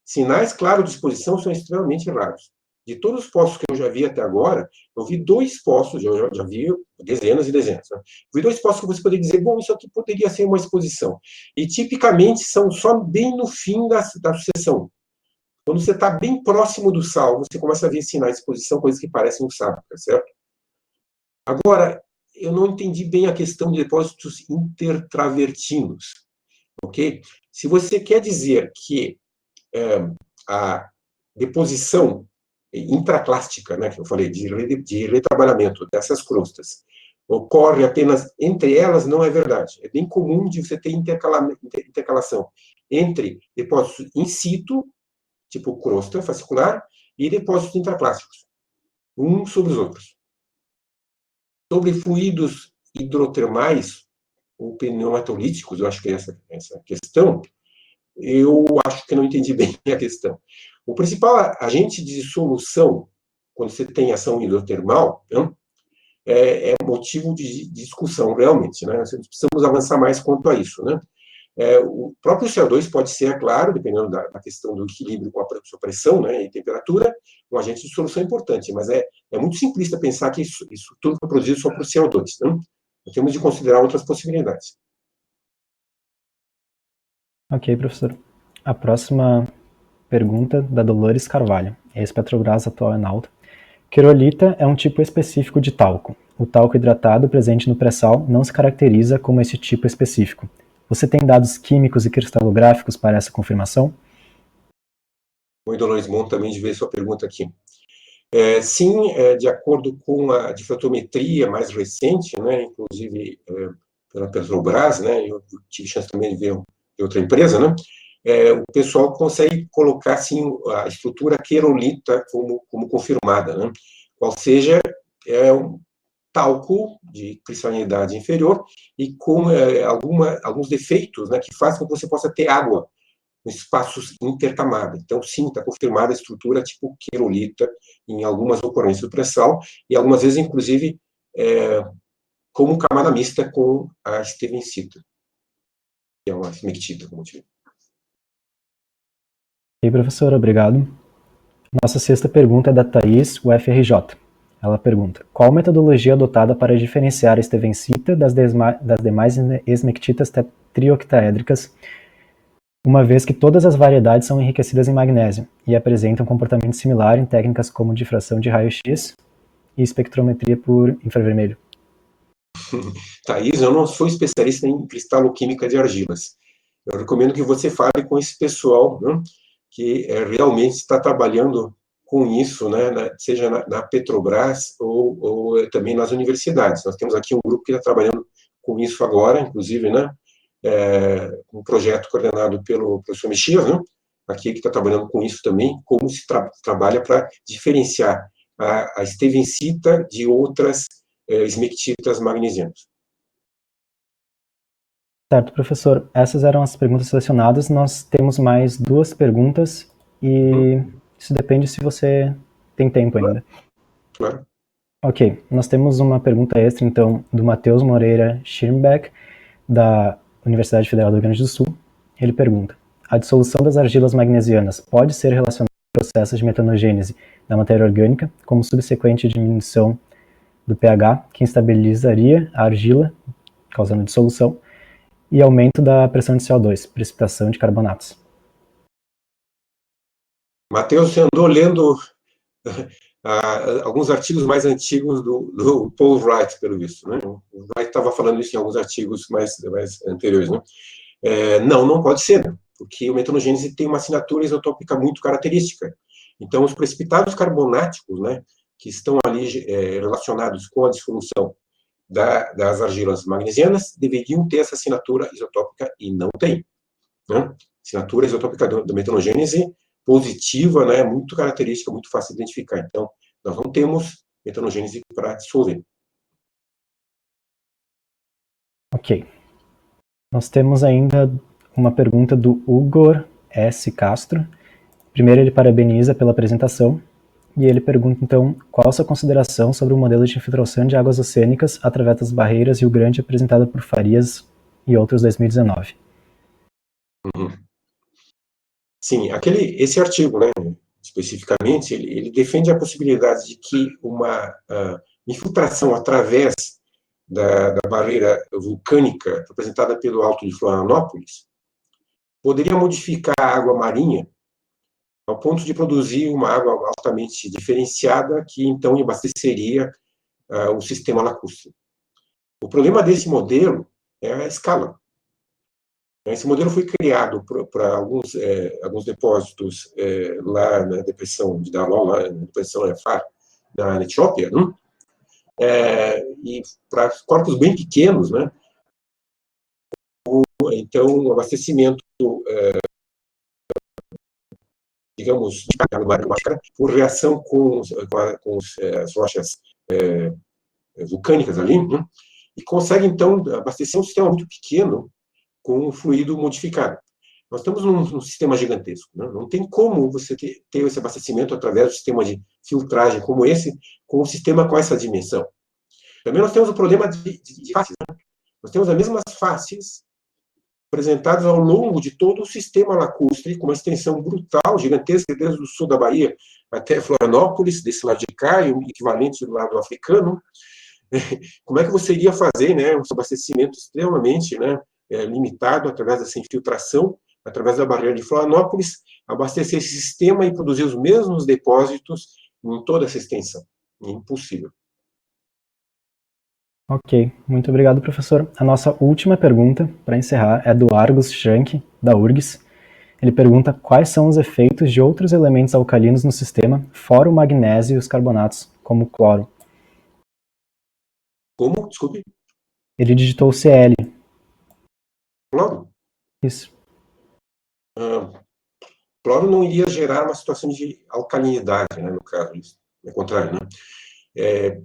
Speaker 2: Sinais claros de exposição são extremamente raros. De todos os poços que eu já vi até agora, eu vi 2 poços, eu já vi dezenas e dezenas. Né? Eu vi 2 poços que você poderia dizer, bom, isso aqui poderia ser uma exposição. E tipicamente são só bem no fim da sucessão. Quando você está bem próximo do sal, você começa a ver sinais de exposição, coisas que parecem um sapo, tá certo? Agora, eu não entendi bem a questão de depósitos intertravertinos, ok? Se você quer dizer que a deposição intraclástica, né, que eu falei, de retrabalhamento dessas crostas, ocorre apenas entre elas, não é verdade. É bem comum de você ter intercalação entre depósitos in situ, tipo crosta fascicular, e depósitos intraclásticos, uns sobre os outros. Sobre fluidos hidrotermais ou pneumatolíticos, eu acho que é essa questão, eu acho que não entendi bem a questão. O principal agente de dissolução, quando você tem ação hidrotermal, né, é motivo de discussão, realmente. Né? Nós precisamos avançar mais quanto a isso. Né? O próprio CO2 pode ser, é claro, dependendo da questão do equilíbrio com a sua pressão, né, e temperatura, um agente de dissolução importante, mas é muito simplista pensar que isso tudo foi produzido só por CO2. Né? Nós temos de considerar outras possibilidades.
Speaker 1: Ok, professor. A próxima pergunta da Dolores Carvalho, ex-Petrobras, atual Enalta. Querolita é um tipo específico de talco. O talco hidratado presente no pré-sal não se caracteriza como esse tipo específico. Você tem dados químicos e cristalográficos para essa confirmação?
Speaker 2: Oi, Dolores, bom também de ver sua pergunta aqui. Sim, de acordo com a difratometria mais recente, né, inclusive pela Petrobras, né, eu tive chance também de ver de outra empresa, né, o pessoal consegue colocar, sim, a estrutura querolita como confirmada, né, qual seja, é um talco de cristalinidade inferior e com alguns defeitos, né, que fazem com que você possa ter água espaços intercamados. Então, sim, está confirmada a estrutura tipo querolita em algumas ocorrências do pré-sal e algumas vezes, inclusive, como camada mista com a estevencita, que é uma smectita, como eu digo.
Speaker 1: Ok, professor, obrigado. Nossa sexta pergunta é da Thaís, UFRJ. Ela pergunta, qual metodologia adotada para diferenciar a estevencita das demais esmectitas trioctaédricas, uma vez que todas as variedades são enriquecidas em magnésio e apresentam comportamento similar em técnicas como difração de raio-x e espectrometria por infravermelho?
Speaker 2: Thaís, eu não sou especialista em cristaloquímica de argilas. Eu recomendo que você fale com esse pessoal, né, que realmente está trabalhando com isso, né, seja na Petrobras ou também nas universidades. Nós temos aqui um grupo que está trabalhando com isso agora, inclusive, né, um projeto coordenado pelo professor Mexias, né, aqui que está trabalhando com isso também, como se trabalha para diferenciar a estevencita de outras esmectitas magnesianas.
Speaker 1: Certo, professor. Essas eram as perguntas selecionadas. Nós temos mais 2 perguntas e isso depende se você tem tempo ainda.
Speaker 2: Claro.
Speaker 1: Ok, nós temos uma pergunta extra, então, do Matheus Moreira Schirmbeck, da Universidade Federal do Rio Grande do Sul. Ele pergunta, a dissolução das argilas magnesianas pode ser relacionada a processos de metanogênese da matéria orgânica, como subsequente diminuição do pH, que instabilizaria a argila, causando dissolução, e aumento da pressão de CO2, precipitação de carbonatos?
Speaker 2: Matheus, você andou lendo alguns artigos mais antigos do Paul Wright, pelo visto. Né? O Wright estava falando isso em alguns artigos mais anteriores. Né? Não pode ser, né? Porque o metanogênese tem uma assinatura isotópica muito característica. Então, os precipitados carbonáticos, né, que estão ali relacionados com a dissolução das argilas magnesianas, deveriam ter essa assinatura isotópica e não tem. Né? Assinatura isotópica da metanogênese positiva, né, muito característica, muito fácil de identificar. Então, nós não temos metanogênese para dissolver.
Speaker 1: Ok. Nós temos ainda uma pergunta do Ugor S. Castro. Primeiro, ele parabeniza pela apresentação e ele pergunta, então, qual a sua consideração sobre o modelo de infiltração de águas oceânicas através das barreiras Rio Grande apresentado por Farias e outros 2019.
Speaker 2: Uhum. Sim, esse artigo, né, especificamente, ele defende a possibilidade de que uma infiltração através da barreira vulcânica apresentada pelo Alto de Florianópolis poderia modificar a água marinha ao ponto de produzir uma água altamente diferenciada que então abasteceria o sistema lacustre. O problema desse modelo é a escala. Esse modelo foi criado para alguns depósitos lá na depressão de Dalon, lá na depressão Afar, na Etiópia, e para corpos bem pequenos, né? Então, o abastecimento, digamos, por reação com as rochas vulcânicas ali, né? E consegue, então, abastecer um sistema muito pequeno com o fluido modificado. Nós estamos num sistema gigantesco, né? Não tem como você ter esse abastecimento através do sistema de filtragem como esse, com um sistema com essa dimensão. Também nós temos o problema de faces, né? Nós temos as mesmas faces apresentadas ao longo de todo o sistema lacustre, com uma extensão brutal, gigantesca, desde o sul da Bahia até Florianópolis, desse lado de cá, e o equivalente do lado africano. Como é que você iria fazer, né, um abastecimento extremamente, né, limitado através dessa infiltração, através da barreira de Florianópolis, abastecer esse sistema e produzir os mesmos depósitos em toda essa extensão? É impossível.
Speaker 1: Ok, muito obrigado, professor. A nossa última pergunta, para encerrar, é do Argus Schrank, da URGS. Ele pergunta quais são os efeitos de outros elementos alcalinos no sistema, fora o magnésio e os carbonatos, como o cloro.
Speaker 2: Como? Desculpe.
Speaker 1: Ele digitou Cl.
Speaker 2: Cloro?
Speaker 1: Isso.
Speaker 2: Cloro não iria gerar uma situação de alcalinidade, né, no caso, é contrário, né?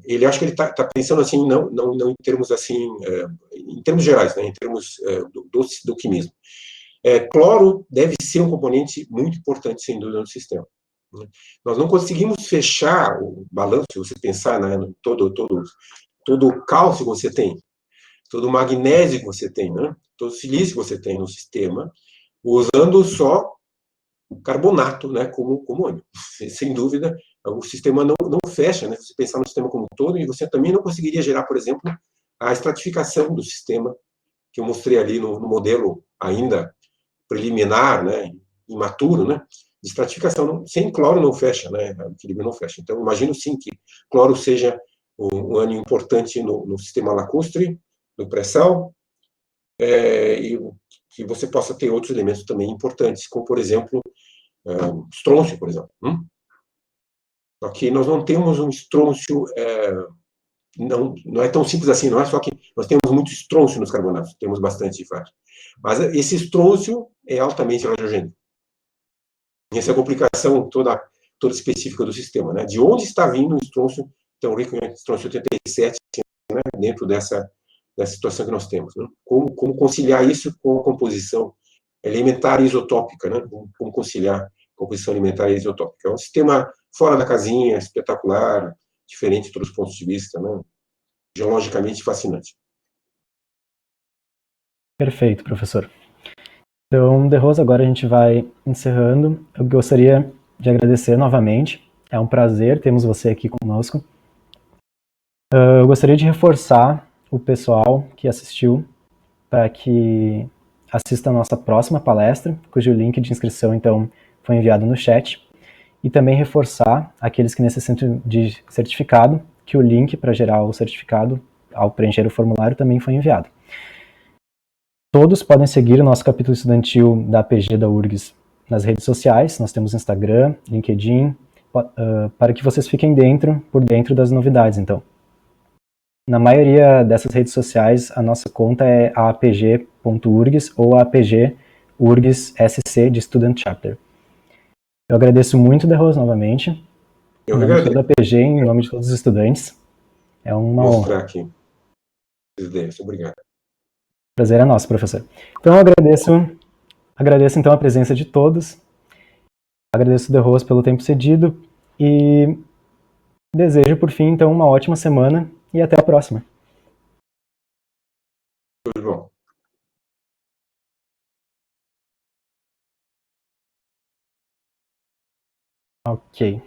Speaker 2: Ele acho que ele está pensando assim, não em termos assim, em termos gerais, né, em termos do químismo. Cloro deve ser um componente muito importante, sem dúvida, no sistema, né? Nós não conseguimos fechar o balanço, se você pensar, né, todo o cálcio que você tem, todo o magnésio que você tem, né, todo o silício que você tem no sistema, usando só o carbonato, né, como ânion. Sem dúvida, o sistema não fecha, né? Se você pensar no sistema como um todo, e você também não conseguiria gerar, por exemplo, a estratificação do sistema, que eu mostrei ali no modelo ainda preliminar, né, imaturo, né, de estratificação. Sem cloro não fecha, né, o equilíbrio não fecha. Então, imagino sim que cloro seja um ânion importante no sistema lacustre, no pré-sal, e que você possa ter outros elementos também importantes, como, por exemplo, estrôncio, por exemplo. Aqui nós não temos um estrôncio, não é tão simples assim, não é só que nós temos muito estrôncio nos carbonatos, temos bastante, de fato. Mas esse estrôncio é altamente radiogênico. Essa é a complicação toda específica do sistema, né? De onde está vindo o estrôncio tão rico em estrôncio 87, né, dentro dessa situação que nós temos, né? Como conciliar isso com a composição elementar isotópica, né? Como conciliar a composição alimentar isotópica. É um sistema fora da casinha, espetacular, diferente de todos os pontos de vista, né? Geologicamente fascinante.
Speaker 1: Perfeito, professor. Então, De Rosa, agora a gente vai encerrando. Eu gostaria de agradecer novamente. É um prazer termos você aqui conosco. Eu gostaria de reforçar o pessoal que assistiu para que assista a nossa próxima palestra, cujo link de inscrição, então, foi enviado no chat. E também reforçar aqueles que necessitam de certificado, que o link para gerar o certificado, ao preencher o formulário, também foi enviado. Todos podem seguir o nosso capítulo estudantil da APG da URGS nas redes sociais. Nós temos Instagram, LinkedIn, para que vocês fiquem por dentro das novidades, então. Na maioria dessas redes sociais, a nossa conta é apg.urgs ou apg-urgs SC de Student Chapter. Eu agradeço muito, De Rosa, novamente.
Speaker 2: Eu
Speaker 1: Em nome de toda a APG, em nome de todos os estudantes. É uma honra.
Speaker 2: Aqui. Obrigado.
Speaker 1: Prazer é nosso, professor. Então, eu agradeço então a presença de todos. Agradeço, De Rosa, pelo tempo cedido. E desejo, por fim, então, uma ótima semana e até a próxima.
Speaker 2: Tudo bom.
Speaker 1: Ok.